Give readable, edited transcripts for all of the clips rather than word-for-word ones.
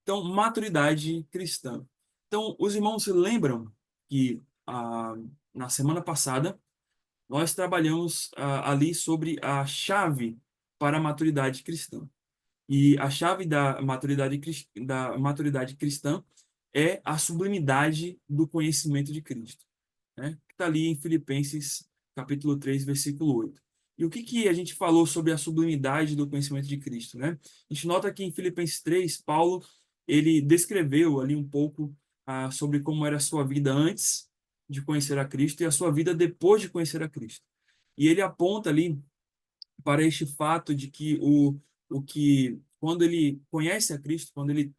Então, maturidade cristã. Então, os irmãos se lembram que na semana passada nós trabalhamos ali sobre a chave para a maturidade cristã. E a chave da maturidade cristã é a sublimidade do conhecimento de Cristo, né? Que está ali em Filipenses capítulo 3 versículo 8. E o que que a gente falou sobre a sublimidade do conhecimento de Cristo, né? A gente nota que em Filipenses 3 Paulo, ele descreveu ali um pouco sobre como era a sua vida antes de conhecer a Cristo e a sua vida depois de conhecer a Cristo. E ele aponta ali para este fato de que o que, quando ele conhece a Cristo, quando ele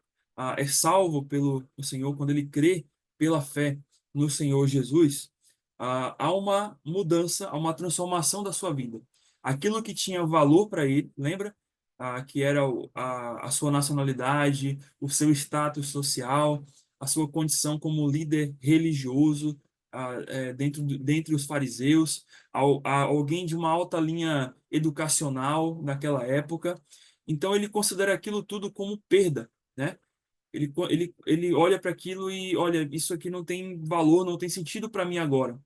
é salvo pelo Senhor, quando ele crê pela fé no Senhor Jesus, há uma mudança, há uma transformação da sua vida. Aquilo que tinha valor para ele, lembra? Que era a sua nacionalidade, o seu status social, a sua condição como líder religioso, dentre os fariseus, a alguém de uma alta linha educacional naquela época. Então ele considera aquilo tudo como perda, né? Ele olha para aquilo e olha, isso aqui não tem valor, não tem sentido para mim agora,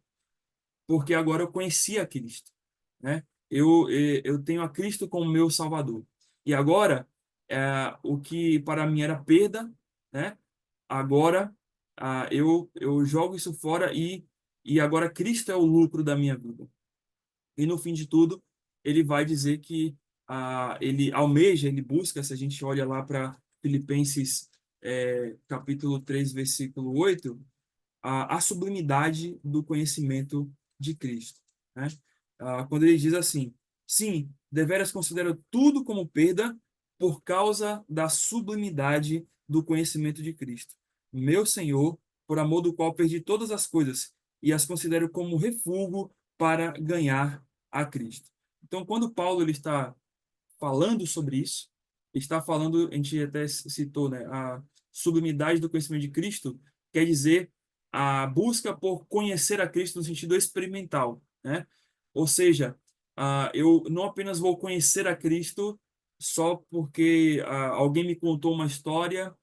porque agora eu conheci a Cristo, né? Eu tenho a Cristo como meu Salvador. E agora, o que para mim era perda, né? Agora, eu jogo isso fora e agora Cristo é o lucro da minha vida. E no fim de tudo, ele vai dizer que ele almeja, ele busca, se a gente olha lá para Filipenses capítulo 3 versículo 8, a sublimidade do conhecimento de Cristo, né? Quando ele diz assim: sim, deveras considero tudo como perda por causa da sublimidade do conhecimento de Cristo, meu Senhor, por amor do qual perdi todas as coisas e as considero como refúgio para ganhar a Cristo. Então, quando Paulo ele está falando sobre isso, está falando, a gente até citou, né, a sublimidade do conhecimento de Cristo, quer dizer a busca por conhecer a Cristo no sentido experimental, né? Ou seja, eu não apenas vou conhecer a Cristo só porque alguém me contou uma história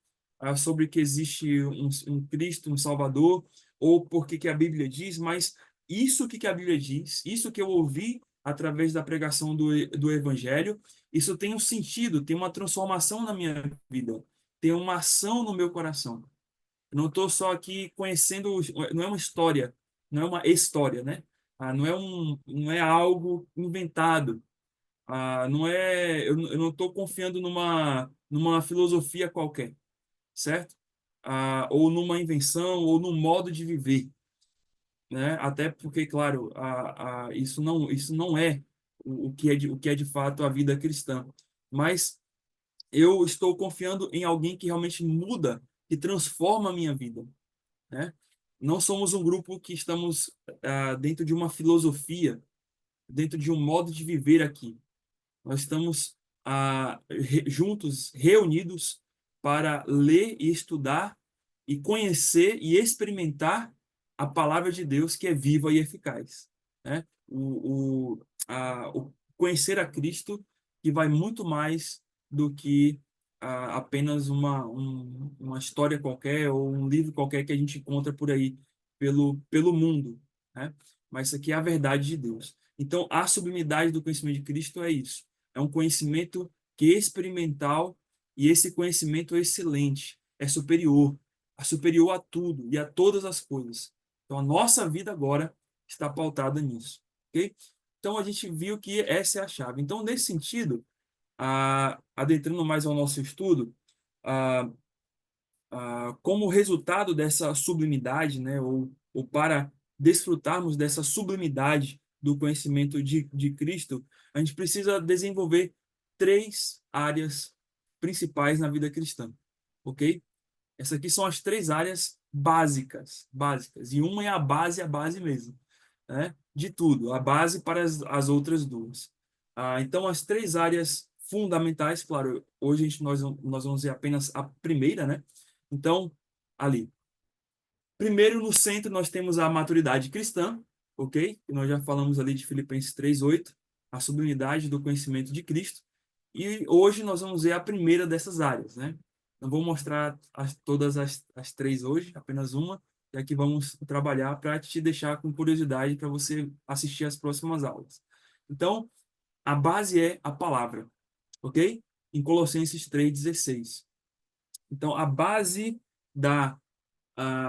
sobre que existe um Cristo, um Salvador, ou porque que a Bíblia diz, mas isso que a Bíblia diz, isso que eu ouvi através da pregação do Evangelho, isso tem um sentido, tem uma transformação na minha vida, tem uma ação no meu coração. Eu não estou só aqui conhecendo, não é uma história, não é uma história, né? Não é algo inventado. Eu não estou confiando numa filosofia qualquer, certo? Ou numa invenção, ou num modo de viver, né? Até porque, claro, isso não é o que é de fato a vida cristã. Mas eu estou confiando em alguém que realmente muda, que transforma a minha vida, né? Não somos um grupo que estamos dentro de uma filosofia, dentro de um modo de viver aqui. Nós estamos juntos, reunidos, para ler e estudar e conhecer e experimentar a palavra de Deus que é viva e eficaz, né? O conhecer a Cristo que vai muito mais do que apenas uma história qualquer ou um livro qualquer que a gente encontra por aí pelo mundo, né? Mas isso aqui é a verdade de Deus. Então, a sublimidade do conhecimento de Cristo é isso. É um conhecimento que é experimental e esse conhecimento é excelente, é superior a tudo e a todas as coisas. Então, a nossa vida agora está pautada nisso, ok? Então, a gente viu que essa é a chave. Então, nesse sentido, adentrando mais ao nosso estudo, ah, como resultado dessa sublimidade, né, ou para desfrutarmos dessa sublimidade do conhecimento de Cristo, a gente precisa desenvolver três áreas principais na vida cristã, ok? Essas aqui são as três áreas básicas, e uma é a base mesmo, né, de tudo, a base para as outras duas. Então, as três áreas fundamentais, claro, hoje nós vamos ver apenas a primeira, né? Então, ali. Primeiro, no centro, nós temos a maturidade cristã, ok? Nós já falamos ali de Filipenses 3:8, a sublimidade do conhecimento de Cristo. E hoje nós vamos ver a primeira dessas áreas, né? Não vou mostrar todas as três hoje, apenas uma, e aqui vamos trabalhar para te deixar com curiosidade para você assistir às próximas aulas. Então, a base é a palavra, ok? Em Colossenses 3,16. Então, a base da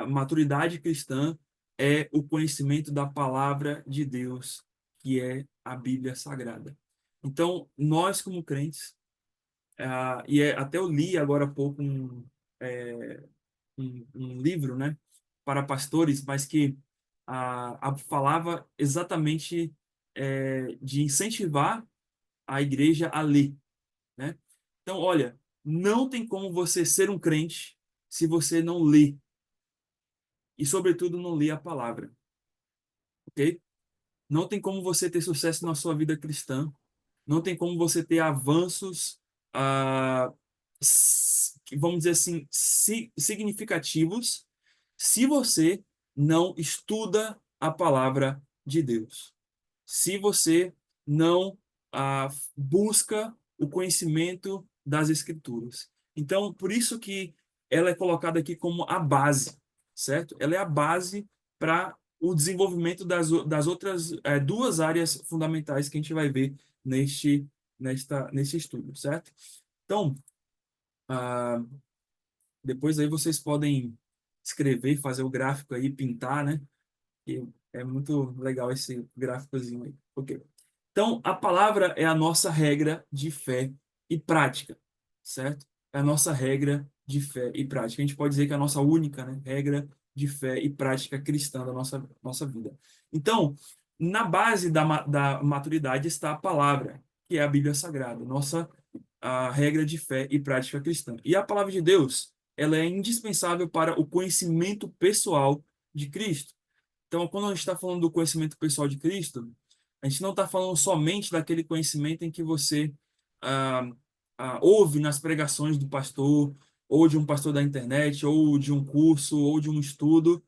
maturidade cristã é o conhecimento da palavra de Deus, que é a Bíblia Sagrada. Então, nós como crentes, até eu li agora há pouco é, um livro, né, para pastores, mas que falava exatamente de incentivar a igreja a ler, né? Então, olha, não tem como você ser um crente se você não lê e, sobretudo, não lê a palavra, ok? Não tem como você ter sucesso na sua vida cristã, não tem como você ter avanços, vamos dizer assim, significativos, se você não estuda a palavra de Deus. Se você não busca o conhecimento das Escrituras. Então, por isso que ela é colocada aqui como a base, certo? Ela é a base para o desenvolvimento das outras duas áreas fundamentais que a gente vai ver nesse estudo, certo? Então, ah, depois aí vocês podem escrever, fazer o gráfico aí, pintar, né? E é muito legal esse gráficozinho aí. Ok. Então, a palavra é a nossa regra de fé e prática, certo? É a nossa regra de fé e prática. A gente pode dizer que é a nossa única, né, regra de fé e prática cristã da nossa vida. Então, na base da maturidade está a palavra, que é a Bíblia Sagrada, a regra de fé e prática cristã. E a palavra de Deus, ela é indispensável para o conhecimento pessoal de Cristo. Então, quando a gente está falando do conhecimento pessoal de Cristo, a gente não está falando somente daquele conhecimento em que você ah, ouve nas pregações do pastor, ou de um pastor da internet, ou de um curso, ou de um estudo.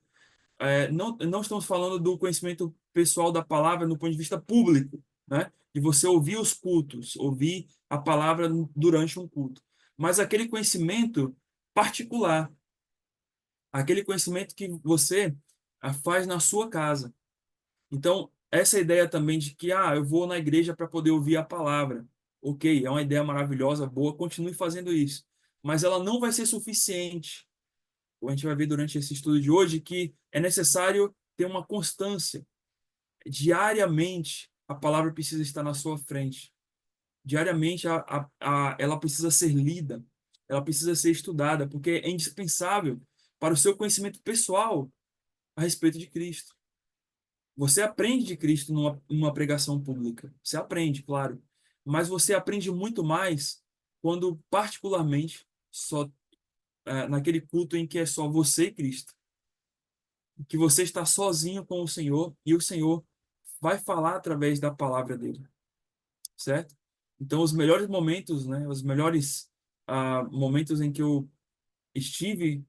Não estamos falando do conhecimento pessoal da palavra no ponto de vista público, né? De você ouvir os cultos, ouvir a palavra durante um culto. Mas aquele conhecimento particular, aquele conhecimento que você faz na sua casa. Então, essa ideia também de que eu vou na igreja para poder ouvir a palavra. Ok, é uma ideia maravilhosa, boa, continue fazendo isso. Mas ela não vai ser suficiente. A gente vai ver durante esse estudo de hoje que é necessário ter uma constância. Diariamente, a palavra precisa estar na sua frente. Diariamente, ela precisa ser lida, ela precisa ser estudada, porque é indispensável para o seu conhecimento pessoal a respeito de Cristo. Você aprende de Cristo numa pregação pública. Você aprende, claro. Mas você aprende muito mais quando, particularmente, naquele culto em que é só você e Cristo. Que você está sozinho com o Senhor e o Senhor vai falar através da palavra dele. Certo? Então, os melhores momentos, né? Os melhores momentos em que eu estive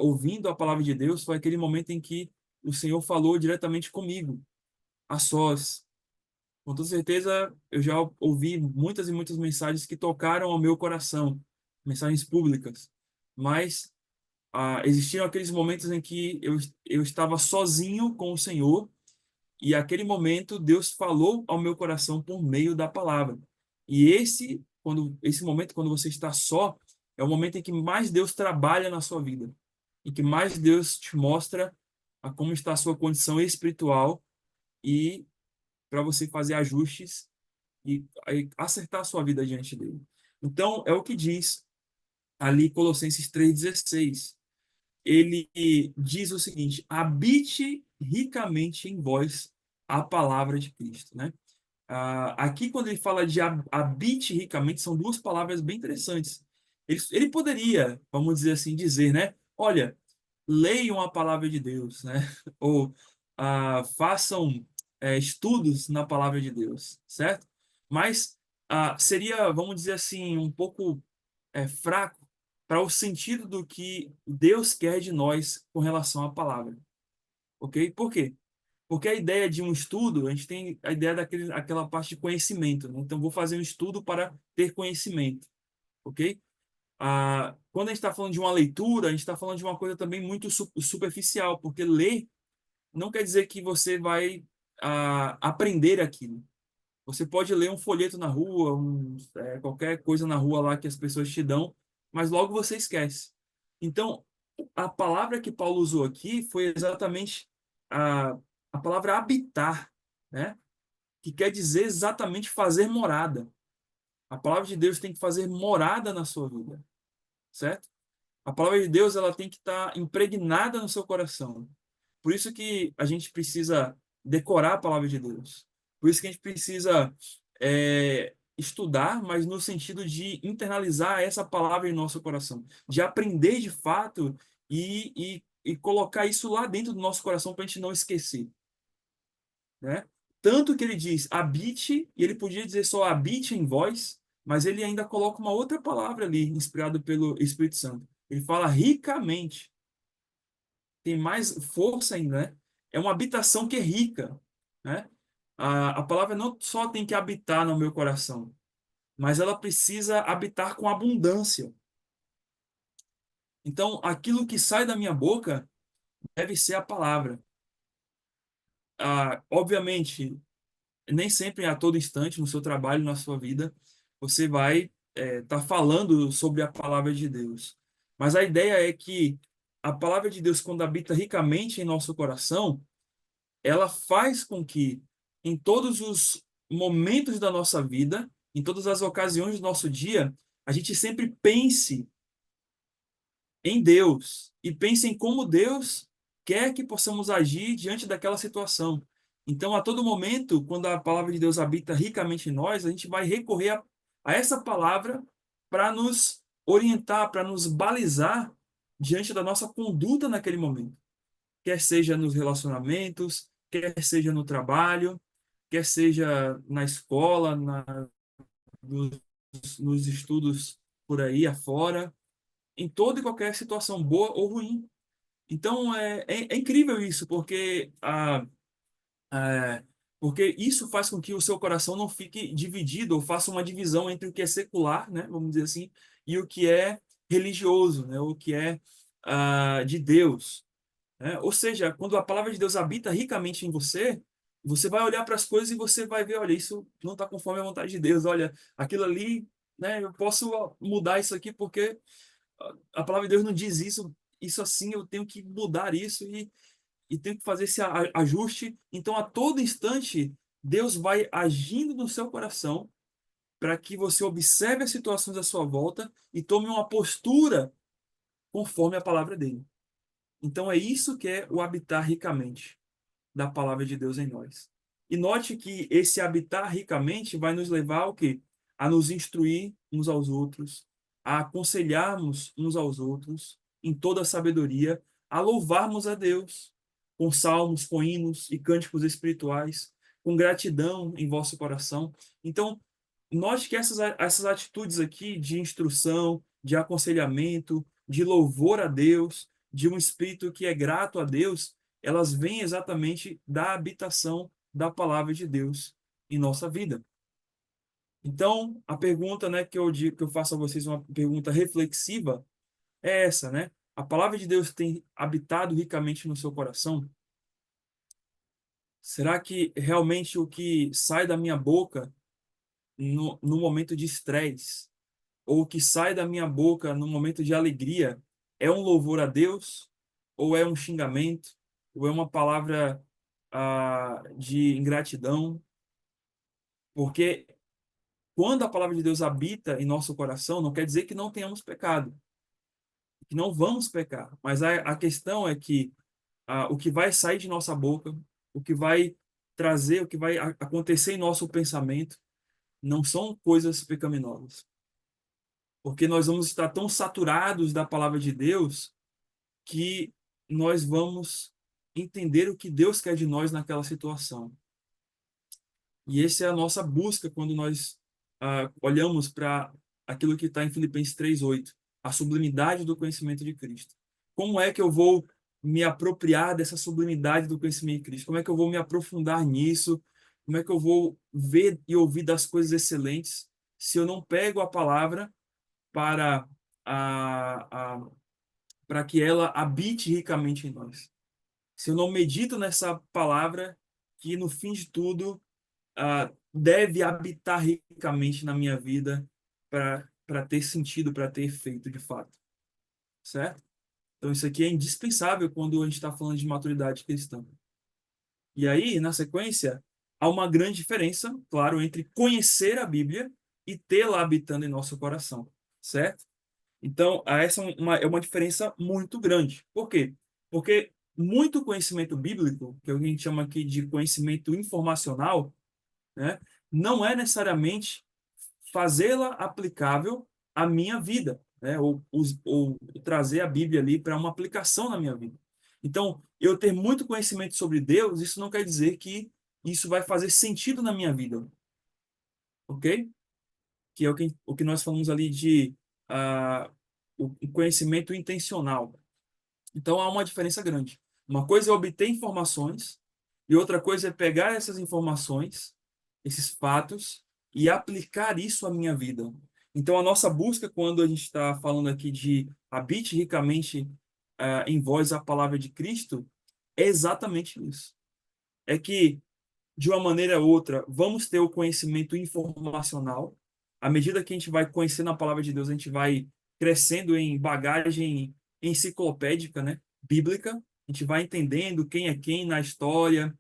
ouvindo a palavra de Deus foi aquele momento em que o Senhor falou diretamente comigo, a sós. Com toda certeza, eu já ouvi muitas e muitas mensagens que tocaram ao meu coração, mensagens públicas, mas existiram aqueles momentos em que eu estava sozinho com o Senhor e aquele momento Deus falou ao meu coração por meio da palavra. E esse momento, quando você está só, é o momento em que mais Deus trabalha na sua vida, em que mais Deus te mostra como está a sua condição espiritual e para você fazer ajustes e acertar a sua vida diante dele. Então, é o que diz ali Colossenses 3,16. Ele diz o seguinte: habite ricamente em vós a palavra de Cristo, né? Aqui, quando ele fala de habite ricamente, são duas palavras bem interessantes. Ele poderia, vamos dizer assim, dizer, né? Olha, leiam a palavra de Deus, né? Ou façam estudos na palavra de Deus, certo? Mas seria, vamos dizer assim, um pouco fraco para o sentido do que Deus quer de nós com relação à palavra, ok? Por quê? Porque a ideia de um estudo, a gente tem a ideia aquela parte de conhecimento, né? Então, vou fazer um estudo para ter conhecimento, ok? quando a gente está falando de uma leitura, a gente está falando de uma coisa também muito superficial, porque ler não quer dizer que você vai aprender aquilo. Você pode ler um folheto na rua, qualquer coisa na rua lá que as pessoas te dão, mas logo você esquece. Então, a palavra que Paulo usou aqui foi exatamente a, a palavra habitar, né? Que quer dizer exatamente fazer morada. A palavra de Deus tem que fazer morada na sua vida, certo? A palavra de Deus ela tem que estar impregnada no seu coração. Por isso que a gente precisa decorar a palavra de Deus. Por isso que a gente precisa estudar, mas no sentido de internalizar essa palavra em nosso coração, de aprender de fato e colocar isso lá dentro do nosso coração para a gente não esquecer, né? Tanto que ele diz habite, e ele podia dizer só habite em vós, mas ele ainda coloca uma outra palavra ali, inspirado pelo Espírito Santo. Ele fala ricamente, tem mais força ainda, né? É uma habitação que é rica, né? A palavra não só tem que habitar no meu coração, mas ela precisa habitar com abundância. Então, aquilo que sai da minha boca deve ser a palavra. Obviamente, nem sempre a todo instante no seu trabalho, na sua vida, você vai estar falando sobre a palavra de Deus. Mas a ideia é que a palavra de Deus, quando habita ricamente em nosso coração, ela faz com que em todos os momentos da nossa vida, em todas as ocasiões do nosso dia, a gente sempre pense em Deus e pense em como Deus quer que possamos agir diante daquela situação. Então, a todo momento, quando a palavra de Deus habita ricamente em nós, a gente vai recorrer a essa palavra para nos orientar, para nos balizar diante da nossa conduta naquele momento. Quer seja nos relacionamentos, quer seja no trabalho, quer seja na escola, nos, nos estudos por aí afora, em toda e qualquer situação, boa ou ruim. Então, é incrível isso, porque isso faz com que o seu coração não fique dividido ou faça uma divisão entre o que é secular, né, vamos dizer assim, e o que é religioso, né, o que é de Deus. Né? Ou seja, quando a palavra de Deus habita ricamente em você, você vai olhar para as coisas e você vai ver, olha, isso não está conforme a vontade de Deus, olha, aquilo ali, né, eu posso mudar isso aqui porque a palavra de Deus não diz isso, isso assim, eu tenho que mudar isso e tenho que fazer esse ajuste. Então, a todo instante, Deus vai agindo no seu coração para que você observe as situações à sua volta e tome uma postura conforme a palavra dele. Então, é isso que é o habitar ricamente da palavra de Deus em nós. E note que esse habitar ricamente vai nos levar ao quê? A nos instruir uns aos outros, a aconselharmos uns aos outros em toda a sabedoria, a louvarmos a Deus com salmos, com hinos e cânticos espirituais, com gratidão em vosso coração. Então, note que essas atitudes aqui de instrução, de aconselhamento, de louvor a Deus, de um espírito que é grato a Deus, elas vêm exatamente da habitação da palavra de Deus em nossa vida. Então, a pergunta, né, que eu faço a vocês, uma pergunta reflexiva, é essa, né? A palavra de Deus tem habitado ricamente no seu coração? Será que realmente o que sai da minha boca no momento de estresse, ou o que sai da minha boca no momento de alegria, é um louvor a Deus, ou é um xingamento, ou é uma palavra de ingratidão? Porque quando a palavra de Deus habita em nosso coração, não quer dizer que não tenhamos pecado, que não vamos pecar, mas a questão é que o que vai sair de nossa boca, o que vai trazer, o que vai acontecer em nosso pensamento, não são coisas pecaminosas. Porque nós vamos estar tão saturados da palavra de Deus que nós vamos entender o que Deus quer de nós naquela situação. E essa é a nossa busca quando nós olhamos para aquilo que está em Filipenses 3:8, a sublimidade do conhecimento de Cristo. Como é que eu vou me apropriar dessa sublimidade do conhecimento de Cristo? Como é que eu vou me aprofundar nisso? Como é que eu vou ver e ouvir das coisas excelentes se eu não pego a palavra para para que ela habite ricamente em nós. Se eu não medito nessa palavra, que no fim de tudo deve habitar ricamente na minha vida para ter sentido, para ter efeito de fato, certo? Então isso aqui é indispensável quando a gente está falando de maturidade cristã. E aí, na sequência, há uma grande diferença, claro, entre conhecer a Bíblia e tê-la habitando em nosso coração, certo? Então, essa é uma diferença muito grande. Por quê? Porque muito conhecimento bíblico, que a gente chama aqui de conhecimento informacional, né, não é necessariamente fazê-la aplicável à minha vida, né, ou trazer a Bíblia ali para uma aplicação na minha vida. Então, eu ter muito conhecimento sobre Deus, isso não quer dizer que isso vai fazer sentido na minha vida, ok? Que é o que nós falamos ali de ah, o conhecimento intencional. Então há uma diferença grande. Uma coisa é obter informações e outra coisa é pegar essas informações, esses fatos e aplicar isso à minha vida. Então a nossa busca quando a gente está falando aqui de habite ricamente em vós a palavra de Cristo é exatamente isso. É que de uma maneira ou outra, vamos ter o conhecimento informacional. À medida que a gente vai conhecendo a palavra de Deus, a gente vai crescendo em bagagem enciclopédica, né? Bíblica. A gente vai entendendo quem é quem na história,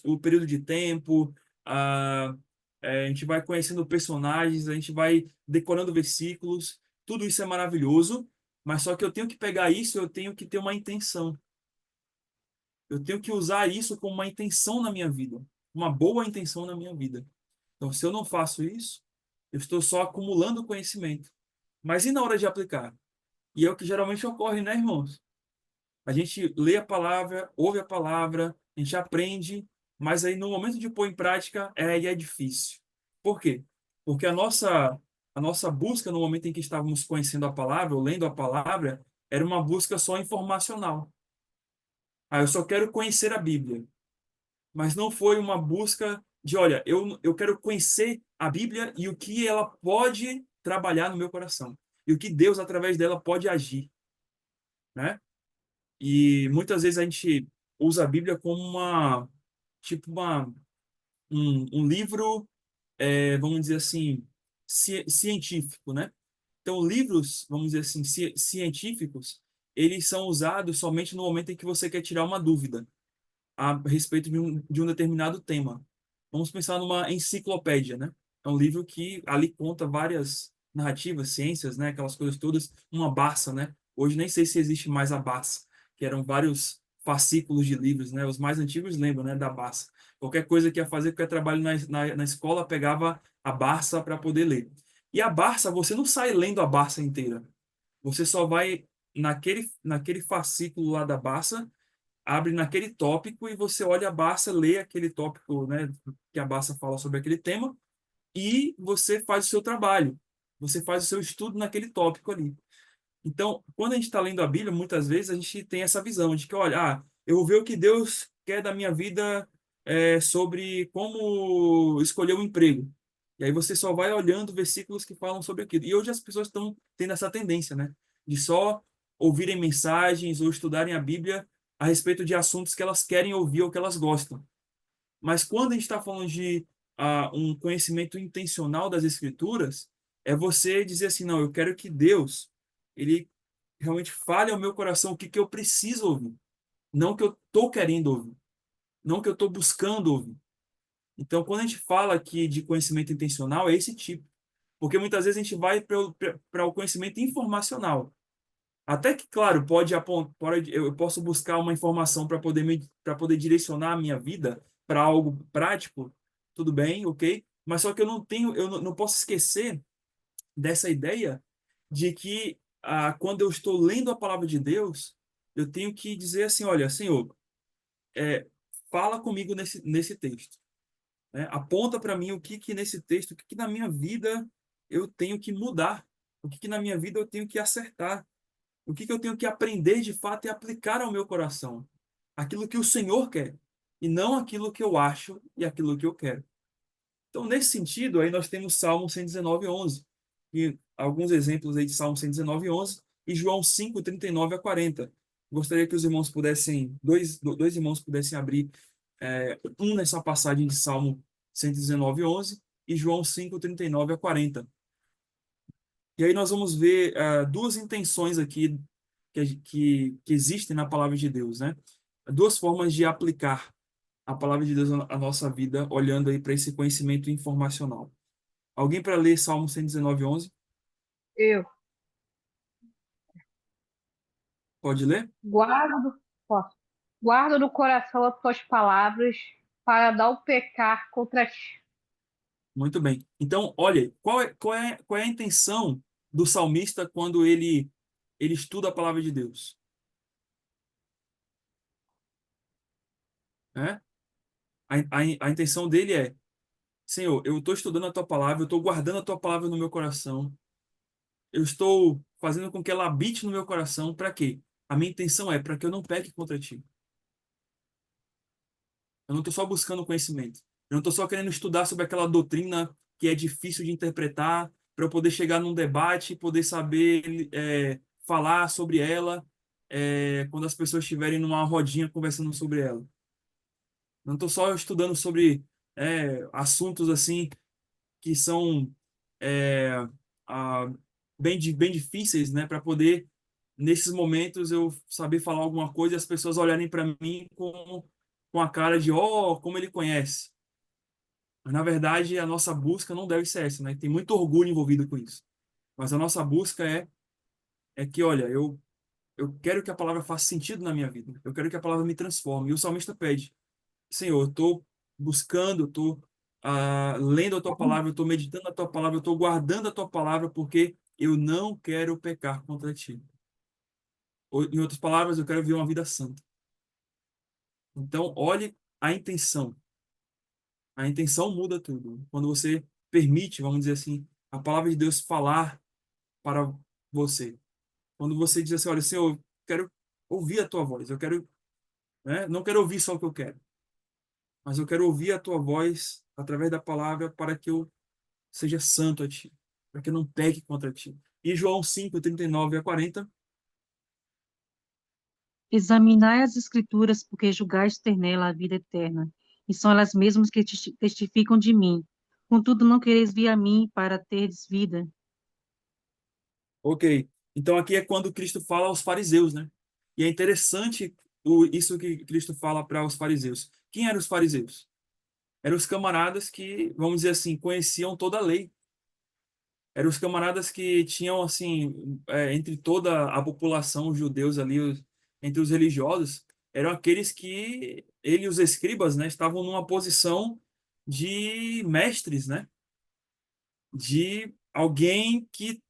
o período de tempo, a, a gente vai conhecendo personagens, a gente vai decorando versículos. Tudo isso é maravilhoso, mas só que eu tenho que pegar isso, eu tenho que ter uma intenção. Eu tenho que usar isso como uma intenção na minha vida, uma boa intenção na minha vida. Então, se eu não faço isso, eu estou só acumulando conhecimento. Mas e na hora de aplicar? E é o que geralmente ocorre, né, irmãos? A gente lê a palavra, ouve a palavra, a gente aprende, mas aí no momento de pôr em prática é difícil. Por quê? Porque a nossa busca no momento em que estávamos conhecendo a palavra, ou lendo a palavra, era uma busca só informacional. Eu só quero conhecer a Bíblia, mas não foi uma busca de, olha, eu quero conhecer a Bíblia e o que ela pode trabalhar no meu coração, e o que Deus, através dela, pode agir, né? E muitas vezes a gente usa a Bíblia como tipo um livro, vamos dizer assim, científico, né? Então, livros, vamos dizer assim, científicos, eles são usados somente no momento em que você quer tirar uma dúvida a respeito de um determinado tema. Vamos pensar numa enciclopédia, né? É um livro que ali conta várias narrativas, ciências, né? Aquelas coisas todas. Uma Barça, né? Hoje nem sei se existe mais a Barça, que eram vários fascículos de livros, né? Os mais antigos lembram, né? Da Barça. Qualquer coisa que ia fazer, qualquer trabalho na escola, pegava a Barça para poder ler. E a Barça, você não sai lendo a Barça inteira. Você só vai naquele fascículo lá da Barça, abre naquele tópico e você olha a Barça, lê aquele tópico, né, que a Barça fala sobre aquele tema e você faz o seu trabalho. Você faz o seu estudo naquele tópico ali. Então, quando a gente está lendo a Bíblia, muitas vezes a gente tem essa visão de que, olha, eu vou ver o que Deus quer da minha vida sobre como escolher um emprego. E aí você só vai olhando versículos que falam sobre aquilo. E hoje as pessoas estão tendo essa tendência, né? De só ouvirem mensagens ou estudarem a Bíblia a respeito de assuntos que elas querem ouvir ou que elas gostam. Mas quando a gente está falando de um conhecimento intencional das Escrituras, é você dizer assim, não, eu quero que Deus, ele realmente fale ao meu coração o que, que eu preciso ouvir, não o que eu estou querendo ouvir, não o que eu estou buscando ouvir. Então, quando a gente fala aqui de conhecimento intencional, é esse tipo. Porque muitas vezes a gente vai para o conhecimento informacional. Até que, claro, eu posso buscar uma informação para poder direcionar a minha vida para algo prático, tudo bem, ok? Mas só que eu não posso esquecer dessa ideia de que quando eu estou lendo a palavra de Deus, eu tenho que dizer assim, olha, Senhor, é, fala comigo nesse texto, né? Aponta para mim o que que nesse texto, o que que na minha vida eu tenho que mudar, o que que na minha vida eu tenho que acertar, o que que eu tenho que aprender de fato e aplicar ao meu coração, aquilo que o Senhor quer e não aquilo que eu acho e aquilo que eu quero. Então, nesse sentido, aí nós temos Salmo 119:11, alguns exemplos aí de Salmo 119:11 e João 5:39 a 40. Gostaria que os irmãos pudessem, dois irmãos pudessem abrir um nessa passagem de Salmo 119:11 e João 5:39 a 40. E aí nós vamos ver duas intenções aqui que existem na palavra de Deus, né? Duas formas de aplicar a palavra de Deus à nossa vida, olhando aí para esse conhecimento informacional. Alguém para ler Salmo 119:11? Eu Pode ler? guardo, posso, guardo no coração as tuas palavras para não pecar contra ti. Muito bem. Então, olha, qual é a intenção do salmista quando ele estuda a palavra de Deus? Né? A intenção dele é: Senhor, eu estou estudando a tua palavra, eu estou guardando a tua palavra no meu coração, eu estou fazendo com que ela habite no meu coração, para quê? A minha intenção é para que eu não peque contra ti. Eu não estou só buscando conhecimento. Eu não estou só querendo estudar sobre aquela doutrina que é difícil de interpretar, para eu poder chegar num debate e poder saber falar sobre ela quando as pessoas estiverem numa rodinha conversando sobre ela. Eu não estou só estudando sobre assuntos assim que são é, ah, bem difíceis, né, para poder nesses momentos eu saber falar alguma coisa e as pessoas olharem para mim com a cara de, oh, como ele conhece. Mas, na verdade, a nossa busca não deve ser essa, né? Tem muito orgulho envolvido com isso. Mas a nossa busca é que, olha, eu quero que a palavra faça sentido na minha vida. Eu quero que a palavra me transforme. E o salmista pede, Senhor, eu estou buscando, eu estou lendo a tua palavra, eu estou meditando a tua palavra, eu estou guardando a tua palavra, porque eu não quero pecar contra ti. Ou, em outras palavras, eu quero viver uma vida santa. Então, olhe a intenção. A intenção muda tudo. Quando você permite, vamos dizer assim, a palavra de Deus falar para você. Quando você diz assim, olha, Senhor, eu quero ouvir a tua voz. Eu quero, né? Não quero ouvir só o que eu quero, mas eu quero ouvir a tua voz através da palavra para que eu seja santo a ti, para que eu não peque contra ti. E João 5:39 a 40. Examinai as Escrituras, porque julgais ter nela a vida eterna, e são elas mesmas que testificam de mim. Contudo, não quereis vir a mim para terdes vida. Ok. Então aqui é quando Cristo fala aos fariseus, né? E é interessante isso que Cristo fala para os fariseus. Quem eram os fariseus? Eram os camaradas que, vamos dizer assim, conheciam toda a lei. Eram os camaradas que tinham, assim, entre toda a população, os judeus ali, entre os religiosos, eram aqueles que, ele e os escribas, né, estavam numa posição de mestres, né? De alguém que,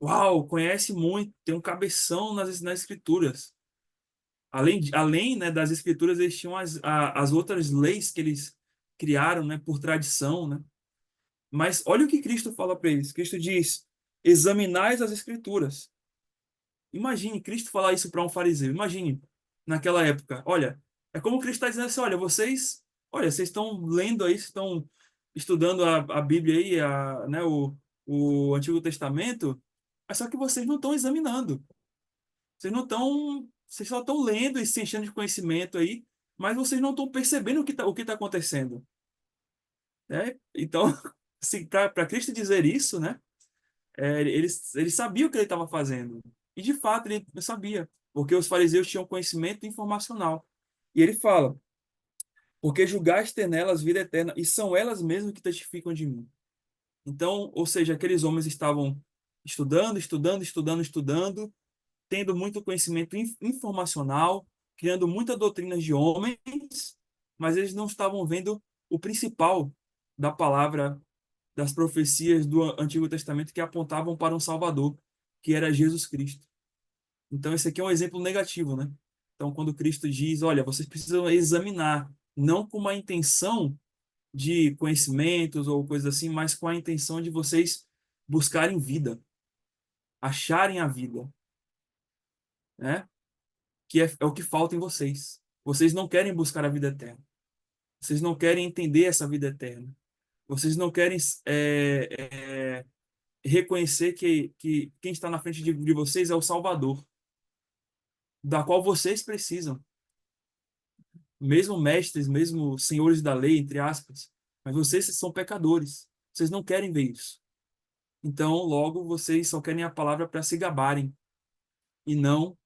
uau, conhece muito, tem um cabeção nas escrituras. Além, né, das escrituras, eles tinham as outras leis que eles criaram, né, por tradição, né? Mas olha o que Cristo fala para eles. Cristo diz: examinais as escrituras. Imagine Cristo falar isso para um fariseu. Imagine naquela época. Olha, é como Cristo está dizendo assim: olha, vocês estão lendo aí, estão estudando a Bíblia aí, né, o Antigo Testamento, mas só que vocês não estão examinando. Vocês só estão lendo e se enchendo de conhecimento aí, mas vocês não estão percebendo o que tá acontecendo, né? Então, assim, para Cristo dizer isso, né? Ele sabia o que ele estava fazendo. E de fato ele sabia, porque os fariseus tinham conhecimento informacional. E ele fala: porque julgaste ter nelas vida eterna, e são elas mesmas que testificam de mim. Então, ou seja, aqueles homens estavam estudando, estudando, estudando, estudando, tendo muito conhecimento informacional, criando muitas doutrinas de homens, mas eles não estavam vendo o principal da palavra, das profecias do Antigo Testamento que apontavam para um Salvador, que era Jesus Cristo. Então, esse aqui é um exemplo negativo, né? Então, quando Cristo diz, olha, vocês precisam examinar, não com uma intenção de conhecimentos ou coisas assim, mas com a intenção de vocês buscarem vida, acharem a vida, né? Que é o que falta em vocês. Vocês não querem buscar a vida eterna. Vocês não querem entender essa vida eterna. Vocês não querem reconhecer que quem está na frente de vocês é o Salvador, da qual vocês precisam. Mesmo mestres, mesmo senhores da lei, entre aspas, mas vocês são pecadores. Vocês não querem ver isso. Então, logo, vocês só querem a palavra para se gabarem e não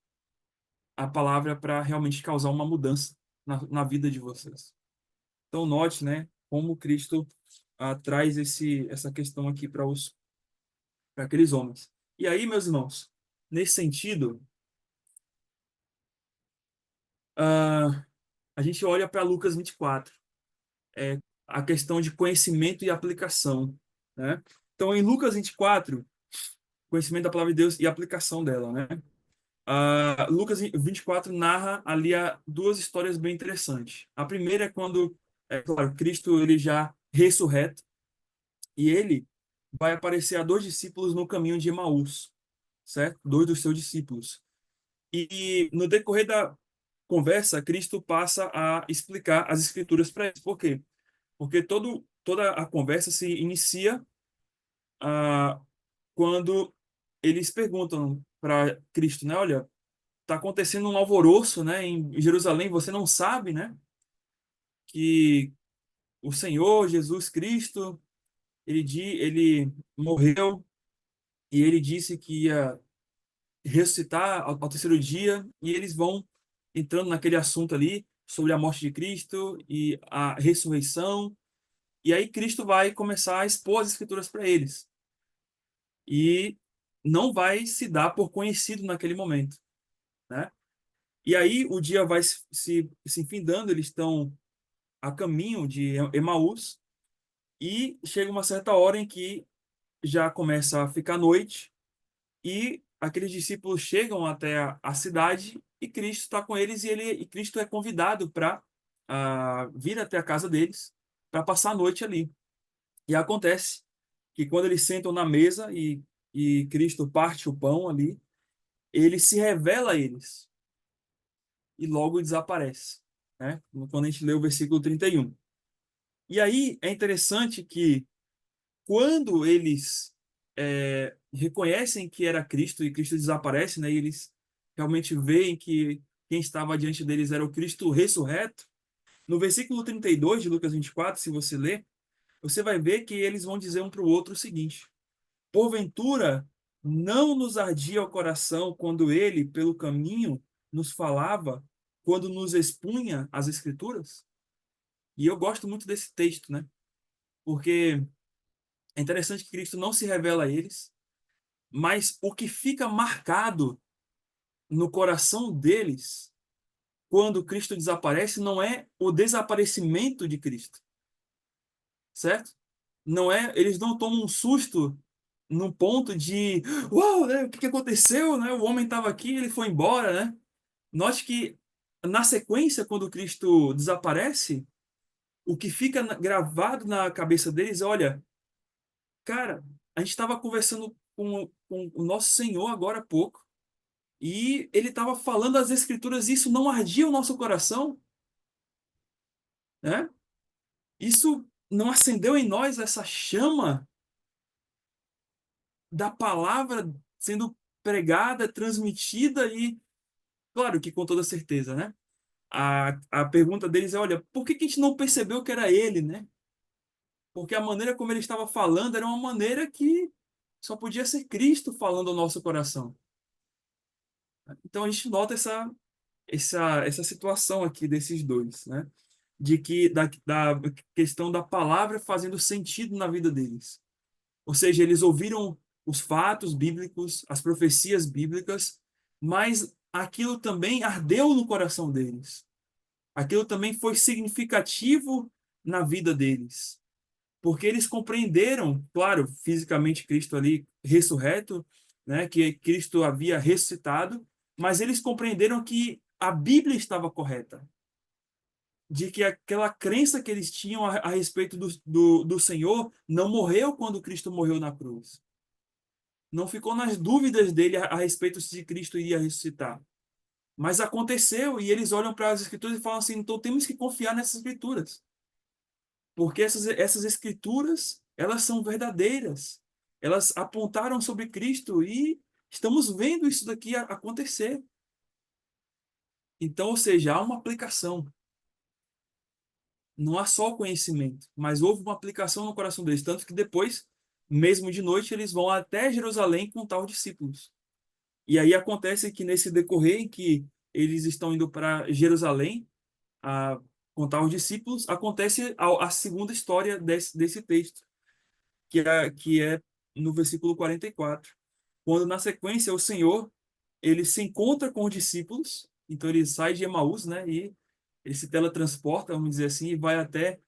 a palavra para realmente causar uma mudança na vida de vocês. Então, note, né, como Cristo traz essa questão aqui para aqueles homens. E aí, meus irmãos, nesse sentido, a gente olha para Lucas 24, a questão de conhecimento e aplicação, né? Então, em Lucas 24, conhecimento da palavra de Deus e aplicação dela, né? Lucas 24 narra ali duas histórias bem interessantes. A primeira é quando, claro, Cristo ele já ressurreto e ele vai aparecer a dois discípulos no caminho de Emaús, certo? Dois dos seus discípulos. E no decorrer da conversa, Cristo passa a explicar as escrituras para eles. Por quê? Porque toda a conversa se inicia quando eles perguntam para Cristo, né? Olha, está acontecendo um alvoroço, né, em Jerusalém, você não sabe, né, que o Senhor Jesus Cristo, ele morreu e ele disse que ia ressuscitar ao terceiro dia, e eles vão entrando naquele assunto ali sobre a morte de Cristo e a ressurreição, e aí Cristo vai começar a expor as escrituras para eles. E não vai se dar por conhecido naquele momento, né? E aí o dia vai se findando, eles estão a caminho de Emaús, e chega uma certa hora em que já começa a ficar noite, e aqueles discípulos chegam até a cidade, e Cristo está com eles, e Cristo é convidado para vir até a casa deles, para passar a noite ali. E acontece que quando eles sentam na mesa e Cristo parte o pão ali, ele se revela a eles e logo desaparece, né? Quando a gente lê o versículo 31. E aí é interessante que quando eles reconhecem que era Cristo e Cristo desaparece, né? E eles realmente veem que quem estava diante deles era o Cristo ressurreto. No versículo 32 de Lucas 24, se você ler, você vai ver que eles vão dizer um para o outro o seguinte: porventura, não nos ardia o coração quando ele, pelo caminho, nos falava, quando nos expunha as Escrituras? E eu gosto muito desse texto, né? Porque é interessante que Cristo não se revela a eles, mas o que fica marcado no coração deles quando Cristo desaparece não é o desaparecimento de Cristo, certo? Não é, eles não tomam um susto num ponto de, uau, né, o que aconteceu, né? O homem estava aqui, ele foi embora, né? Note que na sequência, quando Cristo desaparece, o que fica gravado na cabeça deles é, olha, cara, a gente estava conversando com o nosso Senhor agora há pouco, e ele estava falando as Escrituras, e isso não ardia o nosso coração, né? Isso não acendeu em nós essa chama da palavra sendo pregada, transmitida, e claro que com toda certeza, né? A pergunta deles é, olha, por que a gente não percebeu que era ele, né? Porque a maneira como ele estava falando era uma maneira que só podia ser Cristo falando ao nosso coração. Então a gente nota essa situação aqui desses dois, né? De que da questão da palavra fazendo sentido na vida deles. Ou seja, eles ouviram os fatos bíblicos, as profecias bíblicas, mas aquilo também ardeu no coração deles. Aquilo também foi significativo na vida deles. Porque eles compreenderam, claro, fisicamente Cristo ali ressurreto, né, que Cristo havia ressuscitado, mas eles compreenderam que a Bíblia estava correta, de que aquela crença que eles tinham a respeito do Senhor não morreu quando Cristo morreu na cruz. Não ficou nas dúvidas dele a respeito se Cristo iria ressuscitar. Mas aconteceu, e eles olham para as Escrituras e falam assim: então temos que confiar nessas Escrituras. Porque essas Escrituras, elas são verdadeiras. elas apontaram sobre Cristo e estamos vendo isso daqui acontecer. Então, ou seja, há uma aplicação. Não há só o conhecimento, mas houve uma aplicação no coração deles, tanto que depois, mesmo de noite, eles vão até Jerusalém contar aos discípulos. E aí acontece que nesse decorrer em que eles estão indo para Jerusalém a contar aos discípulos, acontece a segunda história desse texto, que é no versículo 44, quando na sequência o Senhor ele se encontra com os discípulos, então ele sai de Emaús, né, e ele se teletransporta, vamos dizer assim, e vai até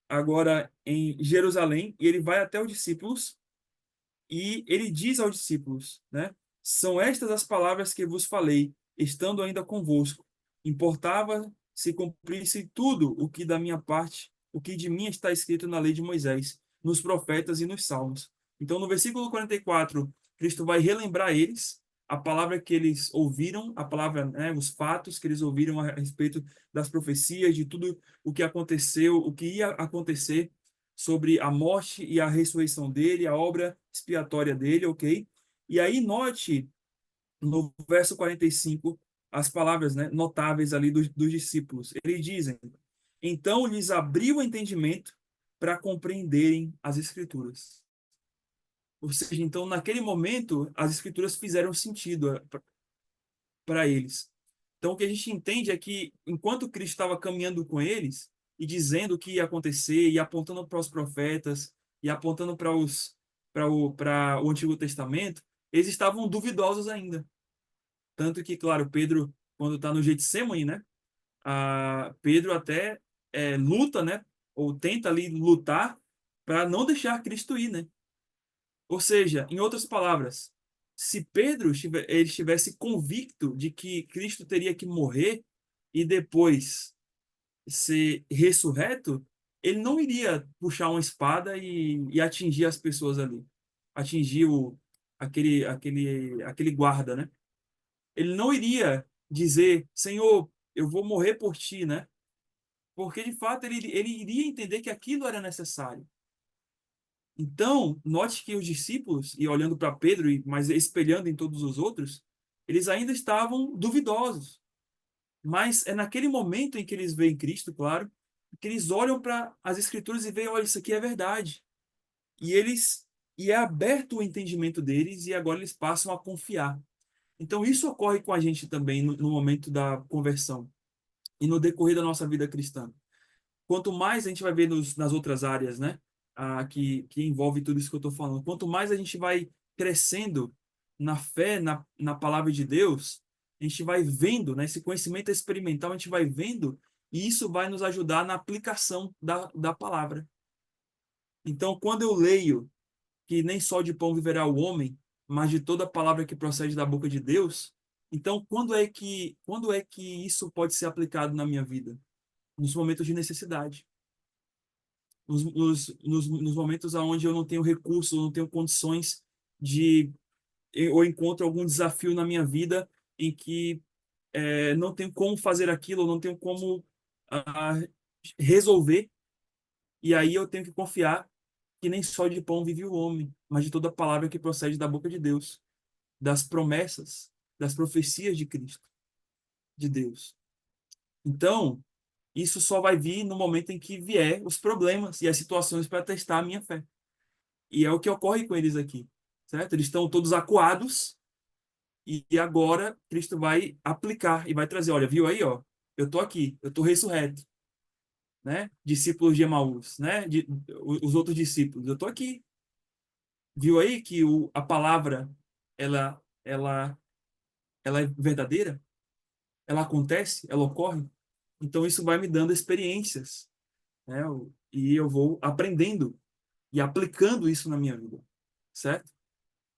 agora em Jerusalém, e ele vai até os discípulos, e ele diz aos discípulos, né, são estas as palavras que vos falei, estando ainda convosco. Importava se cumprisse tudo o que da minha parte, o que de mim está escrito na lei de Moisés, nos profetas e nos salmos. Então, no versículo 44, Cristo vai relembrar eles a palavra que eles ouviram, a palavra, né, os fatos que eles ouviram a respeito das profecias, de tudo o que aconteceu, o que ia acontecer sobre a morte e a ressurreição dele, a obra expiatória dele, ok? E aí note no verso 45 as palavras, né, notáveis ali dos discípulos. Eles dizem: então lhes abriu o entendimento para compreenderem as Escrituras. Ou seja, então naquele momento as Escrituras fizeram sentido para eles. Então, o que a gente entende é que, enquanto Cristo estava caminhando com eles e dizendo o que ia acontecer, e apontando para os profetas, e apontando para o Antigo Testamento, eles estavam duvidosos ainda. Tanto que, claro, Pedro, quando está no Getsemane, né, Pedro até luta, né, ou tenta ali lutar para não deixar Cristo ir, né? Ou seja, em outras palavras, se Pedro ele estivesse convicto de que Cristo teria que morrer e depois ser ressurreto, ele não iria puxar uma espada e atingir as pessoas ali, atingir aquele guarda, né? Ele não iria dizer, Senhor, eu vou morrer por ti, né? Porque de fato ele iria entender que aquilo era necessário. Então, note que os discípulos, e olhando para Pedro, mas espelhando em todos os outros, eles ainda estavam duvidosos. Mas é naquele momento em que eles veem Cristo, claro, que eles olham para as Escrituras e veem, olha, isso aqui é verdade. E é aberto o entendimento deles e agora eles passam a confiar. Então, isso ocorre com a gente também no momento da conversão e no decorrer da nossa vida cristã. Quanto mais a gente vai ver nas outras áreas, né, que envolve tudo isso que eu estou falando, quanto mais a gente vai crescendo na fé, na palavra de Deus, a gente vai vendo, né, esse conhecimento experimental, a gente vai vendo, e isso vai nos ajudar na aplicação da palavra. Então, quando eu leio que nem só de pão viverá o homem, mas de toda palavra que procede da boca de Deus, então quando é que isso pode ser aplicado na minha vida? Nos momentos de necessidade, nos momentos onde eu não tenho recursos, eu não tenho condições de, ou encontro algum desafio na minha vida em que não tenho como fazer aquilo, ou não tenho como ah, resolver, e aí eu tenho que confiar que nem só de pão vive o homem, mas de toda palavra que procede da boca de Deus, das promessas, das profecias de Cristo, de Deus. Então, isso só vai vir no momento em que vier os problemas e as situações para testar a minha fé. E é o que ocorre com eles aqui, certo? Eles estão todos acuados e agora Cristo vai aplicar e vai trazer, olha, viu aí, ó, eu estou aqui, eu estou ressurreto, né? Discípulos de Emaús, né? Os outros discípulos, eu estou aqui. Viu aí que a palavra ela ela ela é verdadeira? Ela acontece? Ela ocorre? Então isso vai me dando experiências, né? E eu vou aprendendo e aplicando isso na minha vida, certo?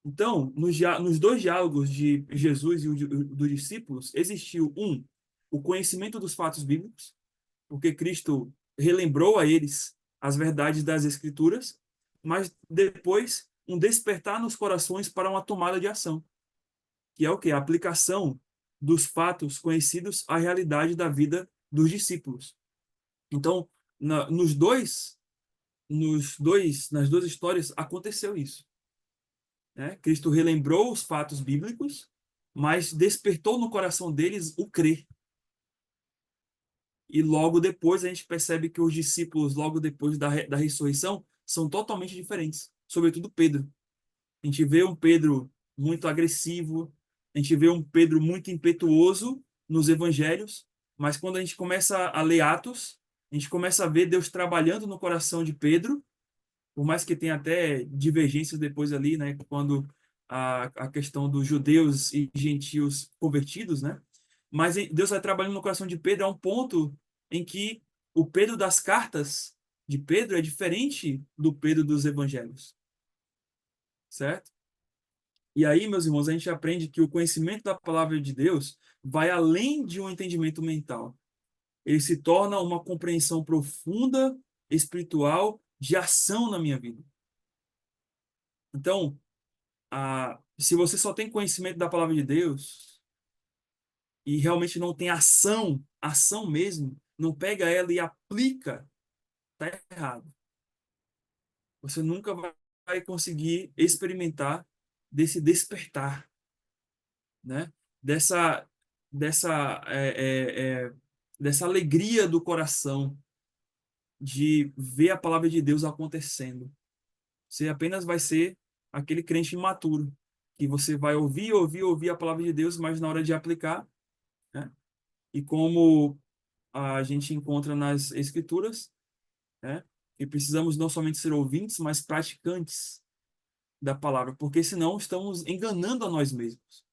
Então, nos dois diálogos de Jesus e dos discípulos, existiu o conhecimento dos fatos bíblicos, porque Cristo relembrou a eles as verdades das Escrituras, mas depois um despertar nos corações para uma tomada de ação, que é o quê? A aplicação dos fatos conhecidos à realidade da vida dos discípulos. Então, nas duas histórias aconteceu isso. né? Cristo relembrou os fatos bíblicos, mas despertou no coração deles o crer. E logo depois a gente percebe que os discípulos, logo depois da ressurreição, são totalmente diferentes, sobretudo Pedro. A gente vê um Pedro muito agressivo, a gente vê um Pedro muito impetuoso nos evangelhos, mas quando a gente começa a ler Atos, a gente começa a ver Deus trabalhando no coração de Pedro, por mais que tenha até divergências depois ali, né, quando a questão dos judeus e gentios convertidos, né? Mas Deus vai trabalhando no coração de Pedro a um ponto em que o Pedro das cartas de Pedro é diferente do Pedro dos evangelhos, certo? E aí, meus irmãos, a gente aprende que o conhecimento da palavra de Deus vai além de um entendimento mental. Ele se torna uma compreensão profunda, espiritual, de ação na minha vida. Então, se você só tem conhecimento da palavra de Deus e realmente não tem ação, ação mesmo, não pega ela e aplica, tá errado. Você nunca vai conseguir experimentar desse despertar, né? Dessa, dessa, dessa alegria do coração de ver a palavra de Deus acontecendo. Você apenas vai ser aquele crente imaturo, que você vai ouvir, ouvir, ouvir a palavra de Deus, mas na hora de aplicar, né? E como a gente encontra nas Escrituras, né? E precisamos não somente ser ouvintes, mas praticantes da palavra, porque senão estamos enganando a nós mesmos,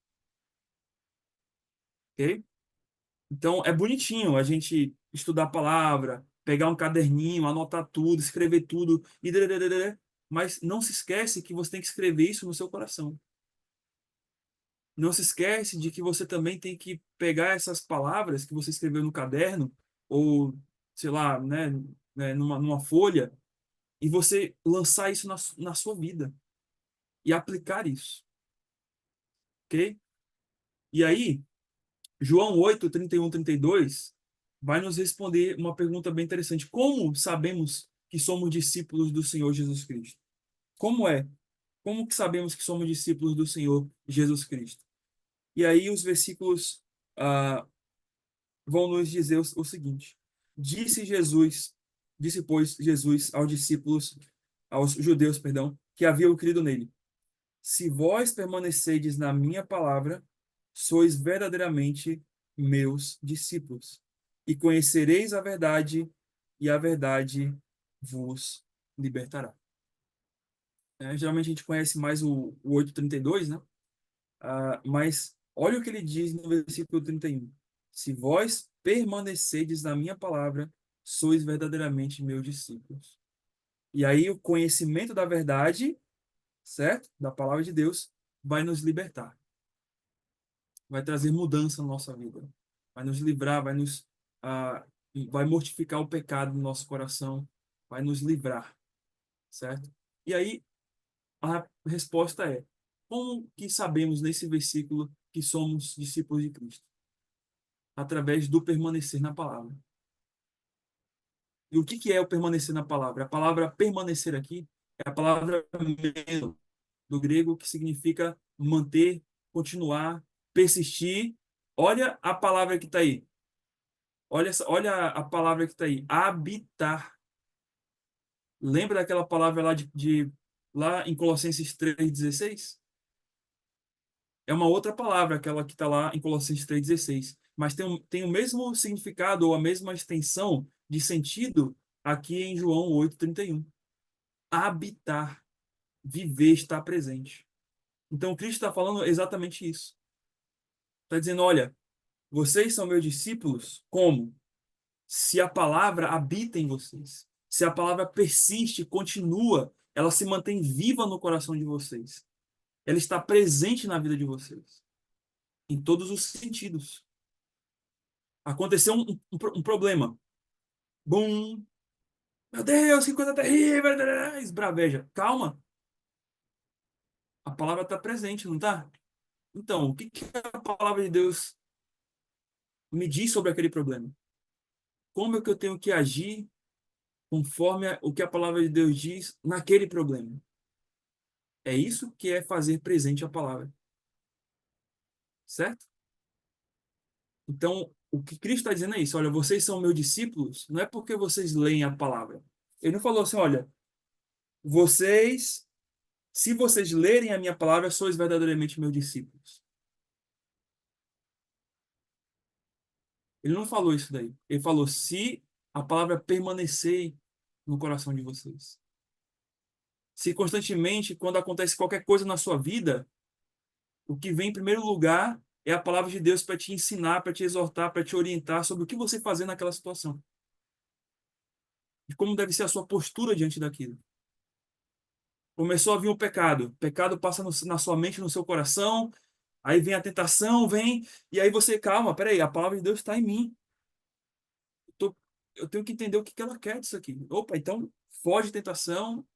ok? Então, é bonitinho a gente estudar a palavra, pegar um caderninho, anotar tudo, escrever tudo, e dadadadada, mas não se esquece que você tem que escrever isso no seu coração. Não se esquece de que você também tem que pegar essas palavras que você escreveu no caderno, ou, sei lá, né, numa folha, e você lançar isso na sua vida e aplicar isso, ok? E aí, João 8, 31, 32 vai nos responder uma pergunta bem interessante. Como sabemos que somos discípulos do Senhor Jesus Cristo? Como é? Como que sabemos que somos discípulos do Senhor Jesus Cristo? E aí os versículos vão nos dizer o seguinte: disse pois Jesus aos discípulos, aos judeus, perdão, que haviam crido nele: Se vós permanecerdes na minha palavra, sois verdadeiramente meus discípulos, e conhecereis a verdade, e a verdade vos libertará. Geralmente a gente conhece mais o 8:32, né? Mas olha o que ele diz no versículo 31. Se vós permanecerdes na minha palavra, sois verdadeiramente meus discípulos. E aí o conhecimento da verdade, certo? Da palavra de Deus, vai nos libertar. Vai trazer mudança na nossa vida. Vai nos livrar, ah, vai mortificar o pecado no nosso coração, vai nos livrar, certo? E aí a resposta é: como que sabemos nesse versículo que somos discípulos de Cristo? Através do permanecer na palavra. E o que é o permanecer na palavra? A palavra permanecer aqui é a palavra meno, do grego, que significa manter, continuar, persistir. Olha a palavra que está aí. Olha a palavra que está aí. Habitar. Lembra daquela palavra lá em Colossenses 3,16? É uma outra palavra, aquela que está lá em Colossenses 3,16. Mas tem o mesmo significado ou a mesma extensão de sentido aqui em João 8:31. Habitar, viver, estar presente. Então, Cristo está falando exatamente isso. Está dizendo: olha, vocês são meus discípulos, como? Se a palavra habita em vocês. Se a palavra persiste, continua, ela se mantém viva no coração de vocês. Ela está presente na vida de vocês. Em todos os sentidos. Aconteceu um problema. Bum! Meu Deus, que coisa terrível! Esbraveja. Calma. A palavra está presente, não está? Então, o que a palavra de Deus me diz sobre aquele problema? Como é que eu tenho que agir conforme o que a palavra de Deus diz naquele problema? É isso que é fazer presente a palavra. Certo? Então, o que Cristo está dizendo é isso. Olha, vocês são meus discípulos, não é porque vocês leem a palavra. Ele não falou assim, olha, vocês, se vocês lerem a minha palavra, sois verdadeiramente meus discípulos. Ele não falou isso daí. Ele falou, se a palavra permanecer no coração de vocês. Se constantemente, quando acontece qualquer coisa na sua vida, o que vem em primeiro lugar é a palavra de Deus para te ensinar, para te exortar, para te orientar sobre o que você fazer naquela situação. De como deve ser a sua postura diante daquilo. Começou a vir o pecado passa na sua mente, no seu coração, aí vem a tentação, e aí você, calma, peraí, a palavra de Deus está em mim. Eu tenho que entender o que ela quer disso aqui. Opa, então foge da tentação,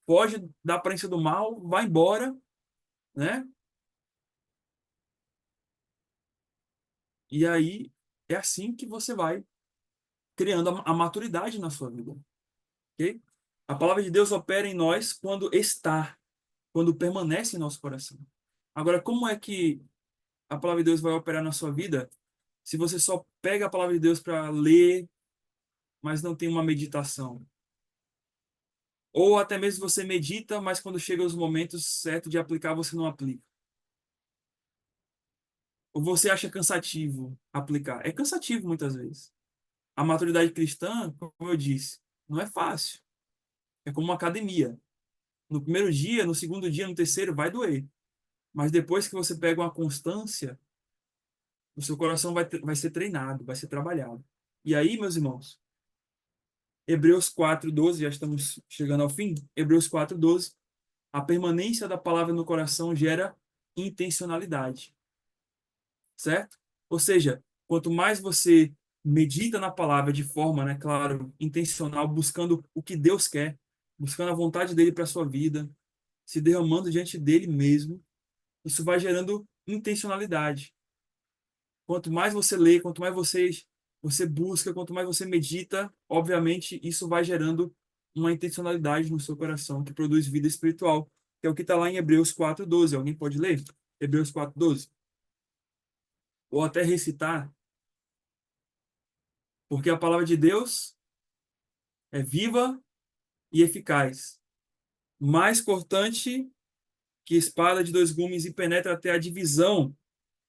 foge da aparência do mal, vai embora, né? E aí é assim que você vai criando a maturidade na sua vida, ok? A palavra de Deus opera em nós quando permanece em nosso coração. Agora, como é que a palavra de Deus vai operar na sua vida se você só pega a palavra de Deus para ler, mas não tem uma meditação? Ou até mesmo você medita, mas quando chega os momentos certos de aplicar, você não aplica. Ou você acha cansativo aplicar? É cansativo muitas vezes. A maturidade cristã, como eu disse, não é fácil. É como uma academia. No primeiro dia, no segundo dia, no terceiro, vai doer. Mas depois que você pega uma constância, o seu coração vai ser treinado, vai ser trabalhado. E aí, meus irmãos, Hebreus 4:12, já estamos chegando ao fim. Hebreus 4:12, a permanência da palavra no coração gera intencionalidade, certo? Ou seja, quanto mais você medita na palavra de forma, né, claro, intencional, buscando o que Deus quer, buscando a vontade dele para a sua vida, se derramando diante dele mesmo, isso vai gerando intencionalidade. Quanto mais você lê, quanto mais você busca, quanto mais você medita, obviamente isso vai gerando uma intencionalidade no seu coração que produz vida espiritual, que é o que está lá em Hebreus 4:12. Alguém pode ler? Hebreus 4:12. Ou até recitar, porque a palavra de Deus é viva e eficaz, mais cortante que espada de dois gumes e penetra até a divisão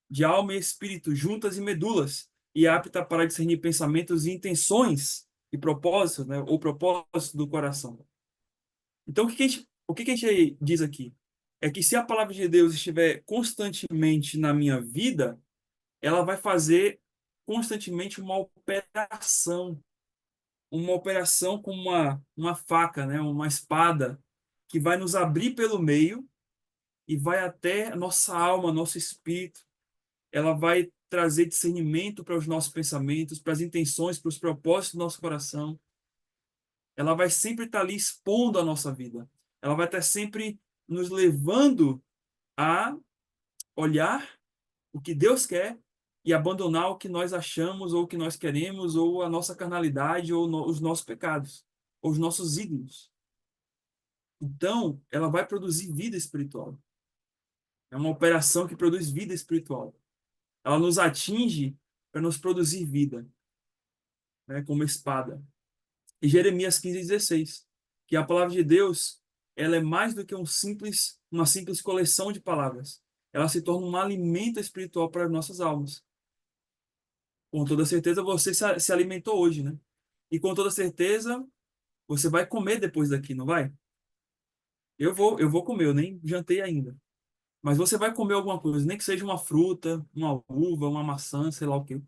de alma e espírito, juntas e medulas, e apta para discernir pensamentos e intenções e propósitos, né, ou propósitos do coração. Então, o que a gente diz aqui? É que se a palavra de Deus estiver constantemente na minha vida, ela vai fazer constantemente uma operação com uma faca, né, uma espada, que vai nos abrir pelo meio e vai até a nossa alma, nosso espírito. Ela vai trazer discernimento para os nossos pensamentos, para as intenções, para os propósitos do nosso coração. Ela vai sempre estar ali expondo a nossa vida. Ela vai estar sempre nos levando a olhar o que Deus quer e abandonar o que nós achamos ou o que nós queremos ou a nossa carnalidade ou os nossos pecados ou os nossos ídolos. Então, ela vai produzir vida espiritual. É uma operação que produz vida espiritual. Ela nos atinge para nos produzir vida, né, como espada. E Jeremias 15:16, que a palavra de Deus, ela é mais do que uma simples coleção de palavras. Ela se torna um alimento espiritual para as nossas almas. Com toda certeza você se alimentou hoje, né? E com toda certeza você vai comer depois daqui, não vai? Eu vou comer, eu nem jantei ainda. Mas você vai comer alguma coisa, nem que seja uma fruta, uma uva, uma maçã, sei lá o quê.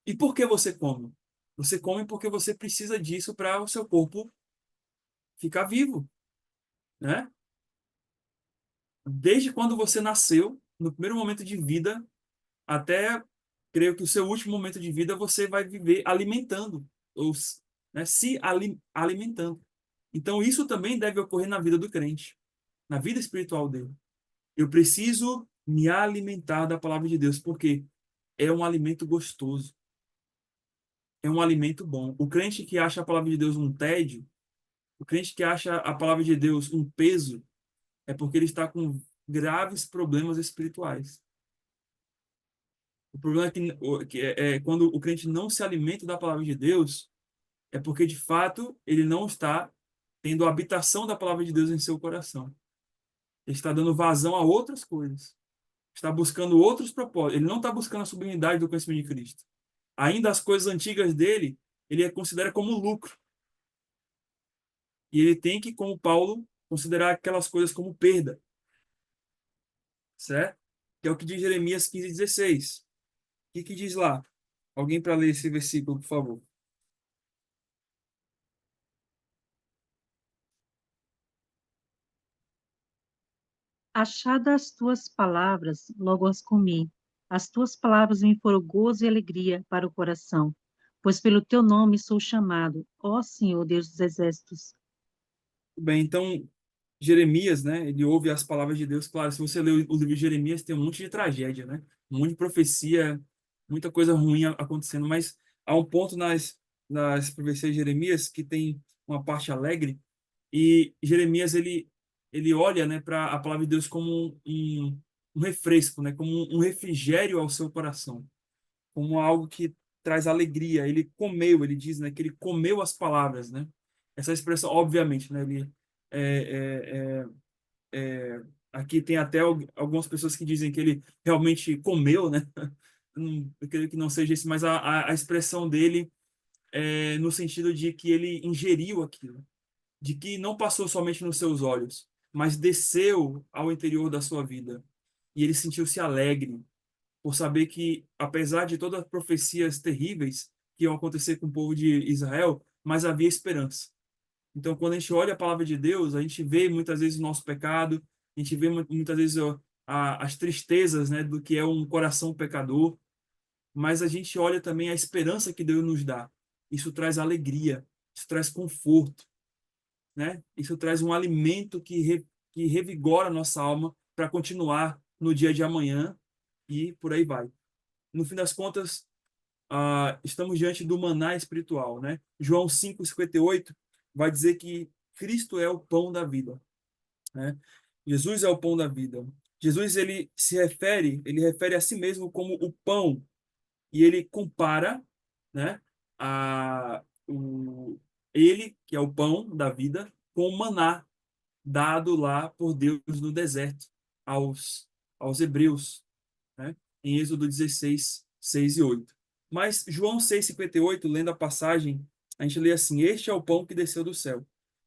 E por que você come? Você come porque você precisa disso para o seu corpo ficar vivo, né? Desde quando você nasceu, no primeiro momento de vida, até, creio que o seu último momento de vida, você vai viver alimentando, ou, né, alimentando. Então, isso também deve ocorrer na vida do crente, na vida espiritual dele. Eu preciso me alimentar da palavra de Deus, porque é um alimento gostoso, é um alimento bom. O crente que acha a palavra de Deus um tédio, o crente que acha a palavra de Deus um peso, é porque ele está com graves problemas espirituais. O problema é que quando o crente não se alimenta da palavra de Deus, é porque, de fato, ele não está tendo a habitação da palavra de Deus em seu coração. Ele está dando vazão a outras coisas. Está buscando outros propósitos. Ele não está buscando a sublimidade do conhecimento de Cristo. Ainda as coisas antigas dele, ele considera como lucro. E ele tem que, como Paulo, considerar aquelas coisas como perda. Certo? Que é o que diz Jeremias 15:16. O que diz lá? Alguém para ler esse versículo, por favor. Achadas as tuas palavras, logo as comi. As tuas palavras me foram gozo e alegria para o coração, pois pelo teu nome sou chamado, ó Senhor Deus dos exércitos. Bem, então, Jeremias, né? Ele ouve as palavras de Deus. Claro, se você ler o livro de Jeremias, tem um monte de tragédia, né? Um monte de profecia, muita coisa ruim acontecendo. Mas há um ponto nas profecias de Jeremias que tem uma parte alegre. E Jeremias, ele olha, né, para a palavra de Deus como um refresco, né? Como um refrigério ao seu coração. Como algo que traz alegria. Ele comeu, ele diz, né? Que ele comeu as palavras, né? Essa expressão, obviamente, né? Ele é, é, aqui tem até algumas pessoas que dizem que ele realmente comeu, né? Eu creio que não seja isso, mas a expressão dele é no sentido de que ele ingeriu aquilo, de que não passou somente nos seus olhos, mas desceu ao interior da sua vida. E ele sentiu-se alegre por saber que, apesar de todas as profecias terríveis que iam acontecer com o povo de Israel, mas havia esperança. Então, quando a gente olha a palavra de Deus, a gente vê muitas vezes o nosso pecado, a gente vê muitas vezes as tristezas, né, do que é um coração pecador, mas a gente olha também a esperança que Deus nos dá. Isso traz alegria, isso traz conforto, né? Isso traz um alimento que revigora a nossa alma para continuar no dia de amanhã e por aí vai. No fim das contas, estamos diante do maná espiritual, né? João 5:58 vai dizer que Cristo é o pão da vida, né? Jesus é o pão da vida. Jesus ele refere a si mesmo como o pão e ele compara, né, a o ele que é o pão da vida com o maná dado lá por Deus no deserto aos hebreus, né? Em Êxodo 16, 6 e 8. Mas João 6,58, lendo a passagem, a gente lê assim: Este é o pão que desceu do céu,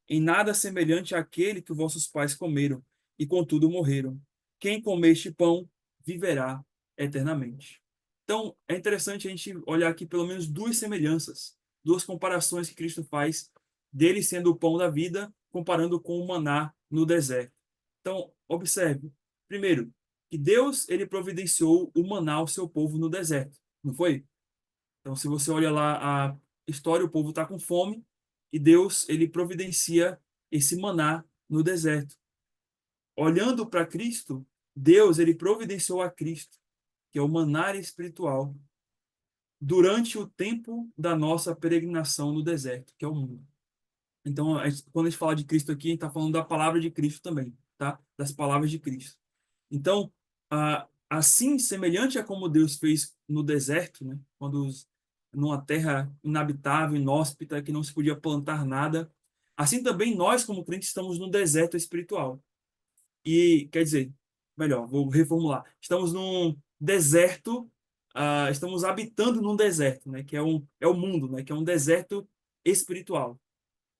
em nada semelhante àquele que vossos pais comeram, e contudo morreram. Quem comer este pão viverá eternamente. Então, é interessante a gente olhar aqui pelo menos duas semelhanças, duas comparações que Cristo faz dele sendo o pão da vida, comparando com o maná no deserto. Então, observe. Primeiro, que Deus ele providenciou o maná ao seu povo no deserto, não foi? Então, se você olha lá a história, o povo está com fome e Deus ele providencia esse maná no deserto. Olhando para Cristo, Deus ele providenciou a Cristo, que é o maná espiritual, durante o tempo da nossa peregrinação no deserto, que é o mundo. Então, quando a gente fala de Cristo aqui, a gente está falando da palavra de Cristo também, tá? Das palavras de Cristo. Então, assim, semelhante a como Deus fez no deserto, né? Numa terra inabitável, inóspita, que não se podia plantar nada, assim também nós, como crentes, estamos no deserto espiritual. E, quer dizer, melhor, vou reformular. Estamos num deserto, estamos habitando num deserto, né? Que é o mundo, né? Que é um deserto espiritual.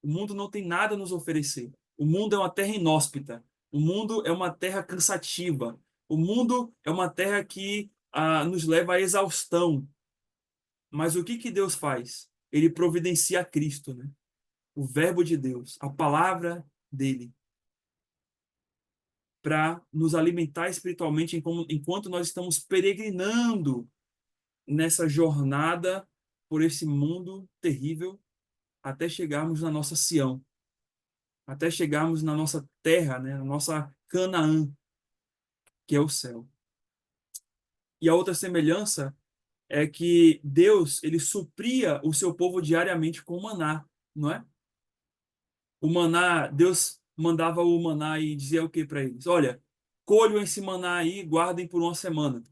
O mundo não tem nada a nos oferecer. O mundo é uma terra inóspita. O mundo é uma terra cansativa. O mundo é uma terra que nos leva à exaustão. Mas o que Deus faz? Ele providencia Cristo, né? O Verbo de Deus, a palavra dele, para nos alimentar espiritualmente enquanto nós estamos peregrinando nessa jornada por esse mundo terrível até chegarmos na nossa Sião, até chegarmos na nossa terra, né, na nossa Canaã, que é o céu. E a outra semelhança é que Deus, ele supria o seu povo diariamente com maná, não é? O maná, Deus mandava o maná e dizia o que para eles? Olha, colham esse maná aí e guardem por uma semana.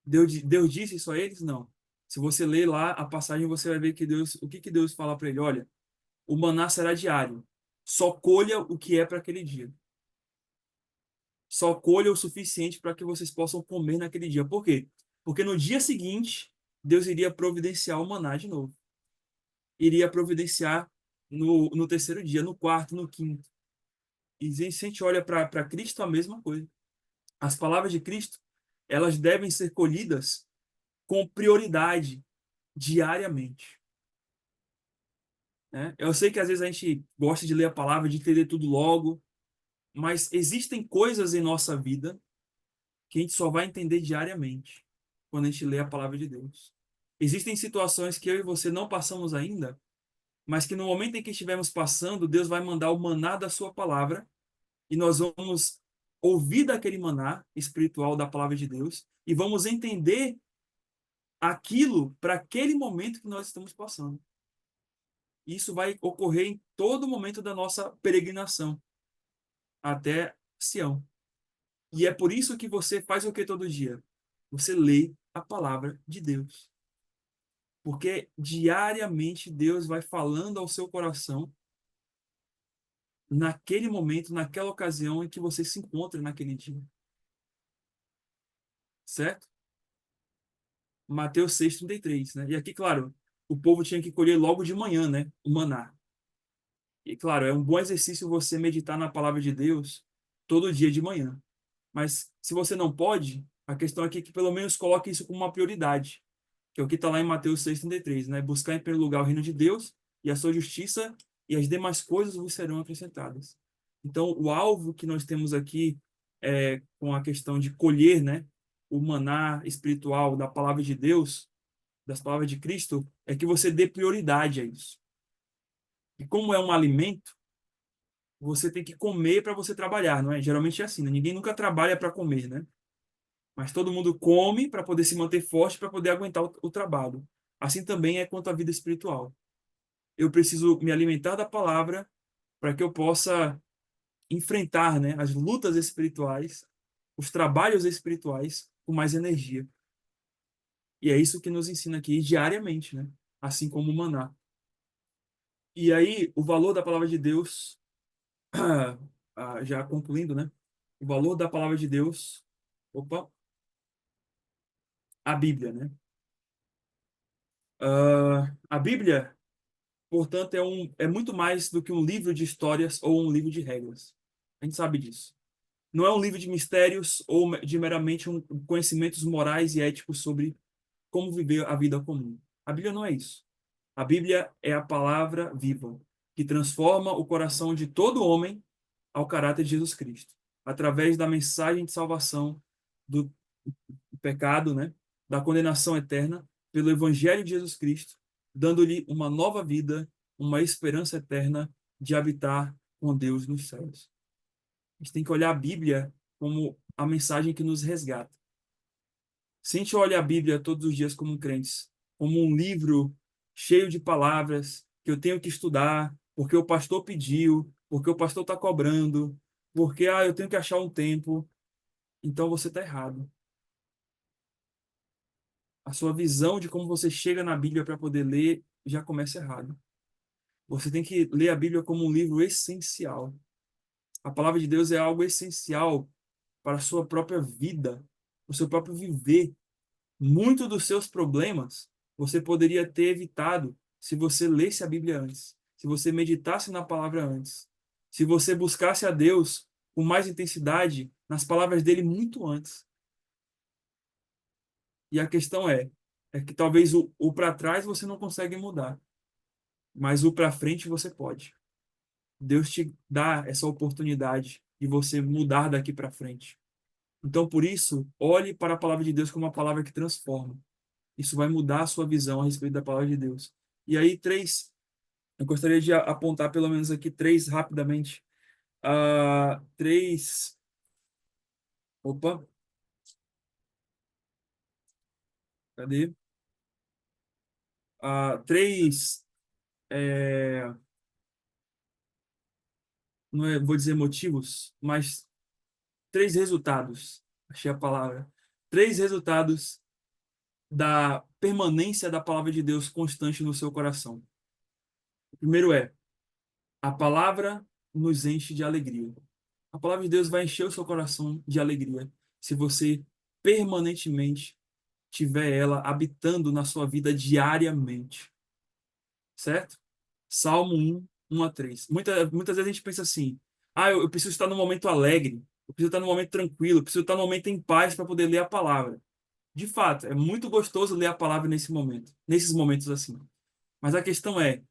Deus disse isso a eles? Não. Se você ler lá a passagem, você vai ver que Deus, o que que Deus fala para ele? Olha, o maná será diário. Só colha o que é para aquele dia. Só colha o suficiente para que vocês possam comer naquele dia. Por quê? Porque no dia seguinte, Deus iria providenciar o maná de novo. Iria providenciar no terceiro dia, no quarto, no quinto. E se a gente olha para Cristo, a mesma coisa. As palavras de Cristo, elas devem ser colhidas com prioridade diariamente, né? Eu sei que às vezes a gente gosta de ler a palavra, de entender tudo logo, mas existem coisas em nossa vida que a gente só vai entender diariamente quando a gente lê a palavra de Deus. Existem situações que eu e você não passamos ainda, mas que no momento em que estivermos passando, Deus vai mandar o maná da sua palavra e nós vamos ouvir daquele maná espiritual da palavra de Deus e vamos entender aquilo para aquele momento que nós estamos passando. Isso vai ocorrer em todo momento da nossa peregrinação até Sião. E é por isso que você faz o que todo dia? Você lê a palavra de Deus. Porque diariamente Deus vai falando ao seu coração naquele momento, naquela ocasião em que você se encontra naquele dia. Certo? Mateus 6,33, né? E aqui, claro, o povo tinha que colher logo de manhã, né? O maná. E, claro, é um bom exercício você meditar na palavra de Deus todo dia de manhã. Mas se você não pode, a questão aqui é que pelo menos coloque isso como uma prioridade, que é o que está lá em Mateus 6,33, né? Buscar em primeiro lugar o reino de Deus e a sua justiça, e as demais coisas vos serão acrescentadas. Então, o alvo que nós temos aqui é com a questão de colher, né, o maná espiritual da palavra de Deus, das palavras de Cristo, é que você dê prioridade a isso. E como é um alimento, você tem que comer para você trabalhar, não é? Geralmente é assim, né? Ninguém nunca trabalha para comer, né? Mas todo mundo come para poder se manter forte, para poder aguentar o trabalho. Assim também é quanto à vida espiritual. Eu preciso me alimentar da palavra para que eu possa enfrentar, né, as lutas espirituais, os trabalhos espirituais com mais energia. E é isso que nos ensina aqui diariamente, né? Assim como o maná. E aí, o valor da palavra de Deus, já concluindo, né? O valor da palavra de Deus, opa, a Bíblia, né? A Bíblia, portanto, é muito mais do que um livro de histórias ou um livro de regras. A gente sabe disso. Não é um livro de mistérios ou de meramente conhecimentos morais e éticos sobre como viver a vida comum. A Bíblia não é isso. A Bíblia é a palavra viva que transforma o coração de todo homem ao caráter de Jesus Cristo, através da mensagem de salvação do pecado, né, da condenação eterna, pelo Evangelho de Jesus Cristo, dando-lhe uma nova vida, uma esperança eterna de habitar com Deus nos céus. A gente tem que olhar a Bíblia como a mensagem que nos resgata. Se a gente olha a Bíblia todos os dias como crentes, como um livro cheio de palavras que eu tenho que estudar, porque o pastor pediu, porque o pastor está cobrando, porque eu tenho que achar um tempo, então você está errado. A sua visão de como você chega na Bíblia para poder ler já começa errado. Você tem que ler a Bíblia como um livro essencial. A palavra de Deus é algo essencial para a sua própria vida, o seu próprio viver. Muitos dos seus problemas você poderia ter evitado se você lesse a Bíblia antes, se você meditasse na palavra antes, se você buscasse a Deus com mais intensidade nas palavras dele muito antes. E a questão é que talvez o para trás você não consegue mudar, mas o para frente você pode. Deus te dá essa oportunidade de você mudar daqui para frente. Então, por isso, olhe para a palavra de Deus como uma palavra que transforma. Isso vai mudar a sua visão a respeito da palavra de Deus. E aí, eu gostaria de apontar pelo menos aqui três rapidamente. Três. Opa, cadê? Três. é, não é, vou dizer motivos, mas três resultados. Achei a palavra. Três resultados da permanência da palavra de Deus constante no seu coração. O primeiro é: a palavra nos enche de alegria. A palavra de Deus vai encher o seu coração de alegria se você permanentemente tiver ela habitando na sua vida diariamente, certo? Salmo 1, 1 a 3. Muitas vezes a gente pensa assim: eu preciso estar num momento alegre, eu preciso estar num momento tranquilo, eu preciso estar num momento em paz para poder ler a palavra. De fato, é muito gostoso ler a palavra nesse momento, nesses momentos assim. Mas a questão é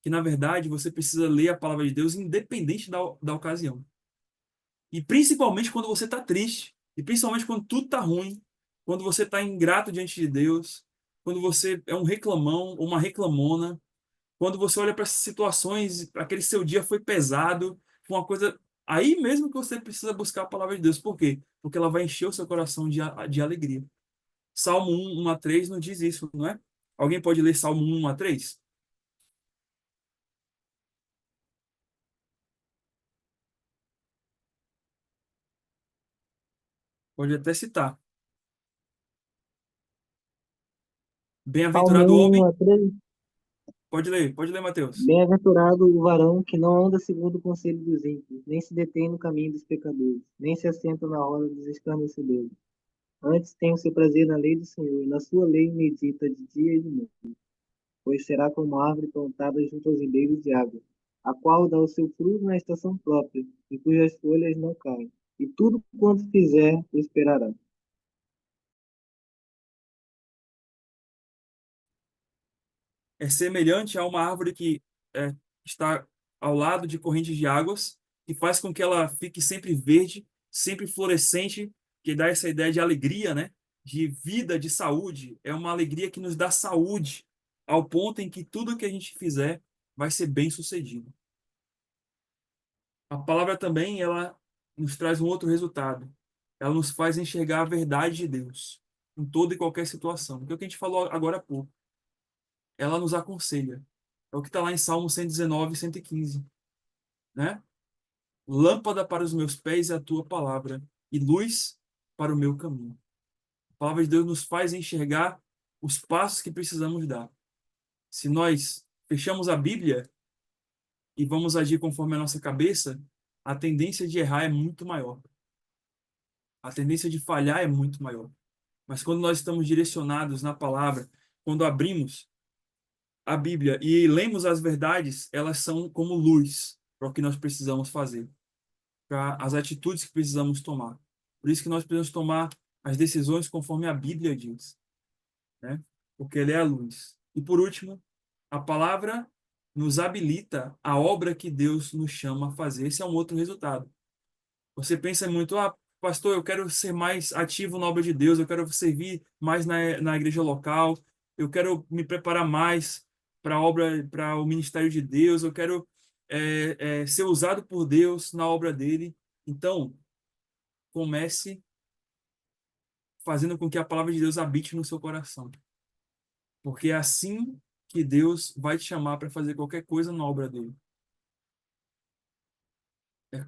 que, na verdade, você precisa ler a palavra de Deus independente da ocasião. E principalmente quando você está triste, e principalmente quando tudo está ruim, quando você está ingrato diante de Deus, quando você é um reclamão ou uma reclamona, quando você olha para essas situações, aquele seu dia foi pesado, foi uma coisa. Aí mesmo que você precisa buscar a palavra de Deus. Por quê? Porque ela vai encher o seu coração de alegria. Salmo 1, 1 a 3 nos diz isso, não é? Alguém pode ler Salmo 1, 1 a 3? Pode até citar. Salmo Bem-aventurado o 1 homem. a 3. Pode ler, Mateus. Bem-aventurado o varão que não anda segundo o conselho dos ímpios, nem se detém no caminho dos pecadores, nem se assenta na roda dos escarnecedores. Antes tem o seu prazer na lei do Senhor, e na sua lei medita de dia e de noite. Pois será como árvore plantada junto aos ribeiros de água, a qual dá o seu fruto na estação própria, e cujas folhas não caem. E tudo quanto fizer, prosperará. É semelhante a uma árvore que está ao lado de correntes de águas, que faz com que ela fique sempre verde, sempre florescente, que dá essa ideia de alegria, né? De vida, de saúde. É uma alegria que nos dá saúde, ao ponto em que tudo que a gente fizer vai ser bem sucedido. A palavra também, ela nos traz um outro resultado. Ela nos faz enxergar a verdade de Deus em toda e qualquer situação. Porque é o que a gente falou agora há pouco. Ela nos aconselha. É o que está lá em Salmo 119, 115, né? Lâmpada para os meus pés é a tua palavra e luz para o meu caminho. A palavra de Deus nos faz enxergar os passos que precisamos dar. Se nós fechamos a Bíblia e vamos agir conforme a nossa cabeça, a tendência de errar é muito maior. A tendência de falhar é muito maior. Mas quando nós estamos direcionados na palavra, quando abrimos a Bíblia e lemos as verdades, elas são como luz para o que nós precisamos fazer, para as atitudes que precisamos tomar. Por isso que nós precisamos tomar as decisões conforme a Bíblia diz, né? Porque ele é a luz. E por último, a palavra nos habilita a obra que Deus nos chama a fazer. Esse é um outro resultado. Você pensa muito, pastor, eu quero ser mais ativo na obra de Deus, eu quero servir mais na igreja local, eu quero me preparar mais para a obra, para o ministério de Deus, eu quero ser usado por Deus na obra dele. Então, comece fazendo com que a palavra de Deus habite no seu coração, porque é assim que Deus vai te chamar para fazer qualquer coisa na obra dele. É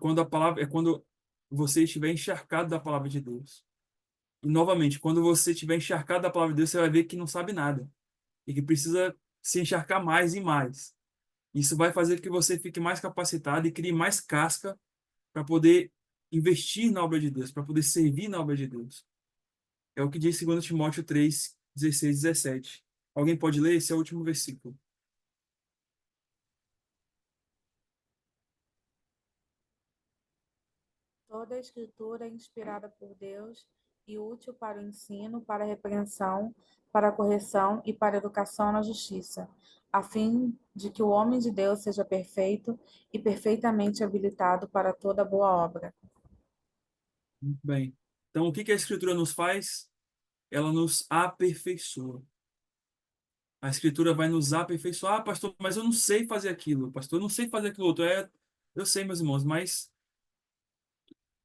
quando você estiver encharcado da palavra de Deus. E, novamente, quando você estiver encharcado da palavra de Deus, você vai ver que não sabe nada. E que precisa se encharcar mais e mais. Isso vai fazer com que você fique mais capacitado e crie mais casca para poder investir na obra de Deus, para poder servir na obra de Deus. É o que diz 2 Timóteo 3, 16 e 17. Alguém pode ler? Esse é o último versículo. Toda a escritura é inspirada por Deus e útil para o ensino, para a repreensão, para a correção e para a educação na justiça, a fim de que o homem de Deus seja perfeito e perfeitamente habilitado para toda boa obra. Muito bem. Então, o que a Escritura nos faz? Ela nos aperfeiçoa. A Escritura vai nos aperfeiçoar. Pastor, mas eu não sei fazer aquilo. Pastor, eu não sei fazer aquilo outro. Eu sei, meus irmãos, mas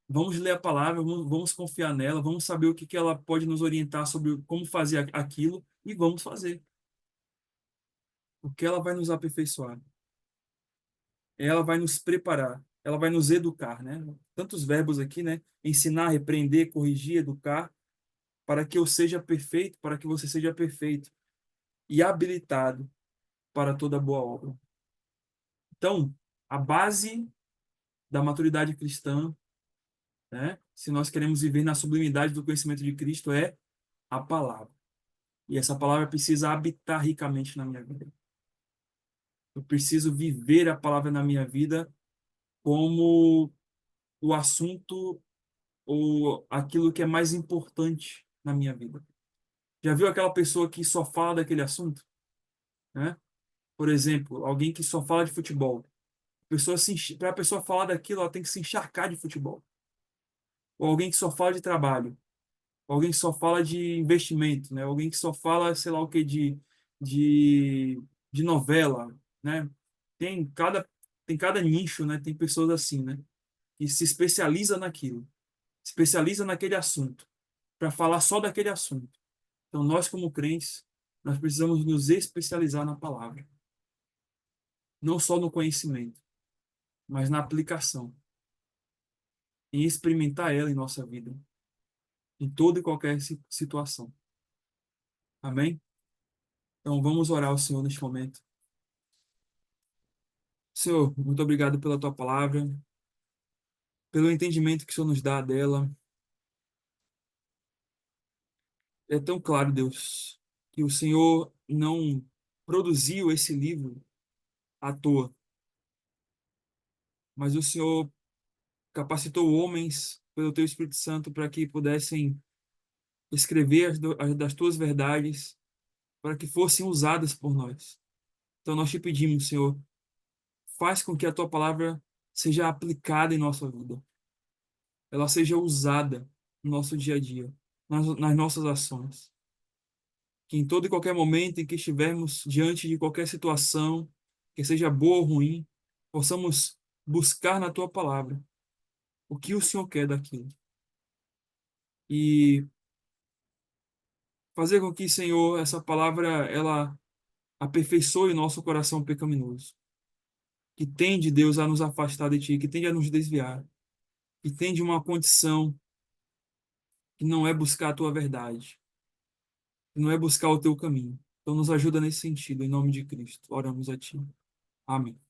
vamos ler a palavra, vamos confiar nela, vamos saber o que ela pode nos orientar sobre como fazer aquilo e vamos fazer. Porque ela vai nos aperfeiçoar. Ela vai nos preparar. ela vai nos educar, né? Tantos verbos aqui, né? Ensinar, repreender, corrigir, educar, para que eu seja perfeito, para que você seja perfeito e habilitado para toda boa obra. Então, a base da maturidade cristã, né? Se nós queremos viver na sublimidade do conhecimento de Cristo, é a palavra. E essa palavra precisa habitar ricamente na minha vida. Eu preciso viver a palavra na minha vida como o assunto ou aquilo que é mais importante na minha vida. Já viu aquela pessoa que só fala daquele assunto, né? Por exemplo, alguém que só fala de futebol. Para a pessoa falar daquilo, ela tem que se encharcar de futebol. Ou alguém que só fala de trabalho. Ou alguém que só fala de investimento, né? Alguém que só fala, sei lá o que, de, de novela, né? Tem cada, tem cada nicho, né? Tem pessoas assim, né? Que se especializa naquilo. Especializa naquele assunto. Para falar só daquele assunto. Então, nós como crentes, nós precisamos nos especializar na palavra. Não só no conhecimento, mas na aplicação. Em experimentar ela em nossa vida. Em toda e qualquer situação. Amém? Então, vamos orar ao Senhor neste momento. Senhor, muito obrigado pela tua palavra, pelo entendimento que o Senhor nos dá dela. É tão claro, Deus, que o Senhor não produziu esse livro à toa, mas o Senhor capacitou homens pelo teu Espírito Santo para que pudessem escrever as das tuas verdades, para que fossem usadas por nós. Então nós te pedimos, Senhor, faz com que a tua palavra seja aplicada em nossa vida. Ela seja usada no nosso dia a dia, nas nossas ações. Que em todo e qualquer momento em que estivermos diante de qualquer situação, que seja boa ou ruim, possamos buscar na tua palavra o que o Senhor quer daquilo. E fazer com que, Senhor, essa palavra ela aperfeiçoe nosso coração pecaminoso, que tende, Deus, a nos afastar de ti, que tende a nos desviar, que tende uma condição que não é buscar a tua verdade, que não é buscar o teu caminho. Então nos ajuda nesse sentido, em nome de Cristo. Oramos a ti. Amém.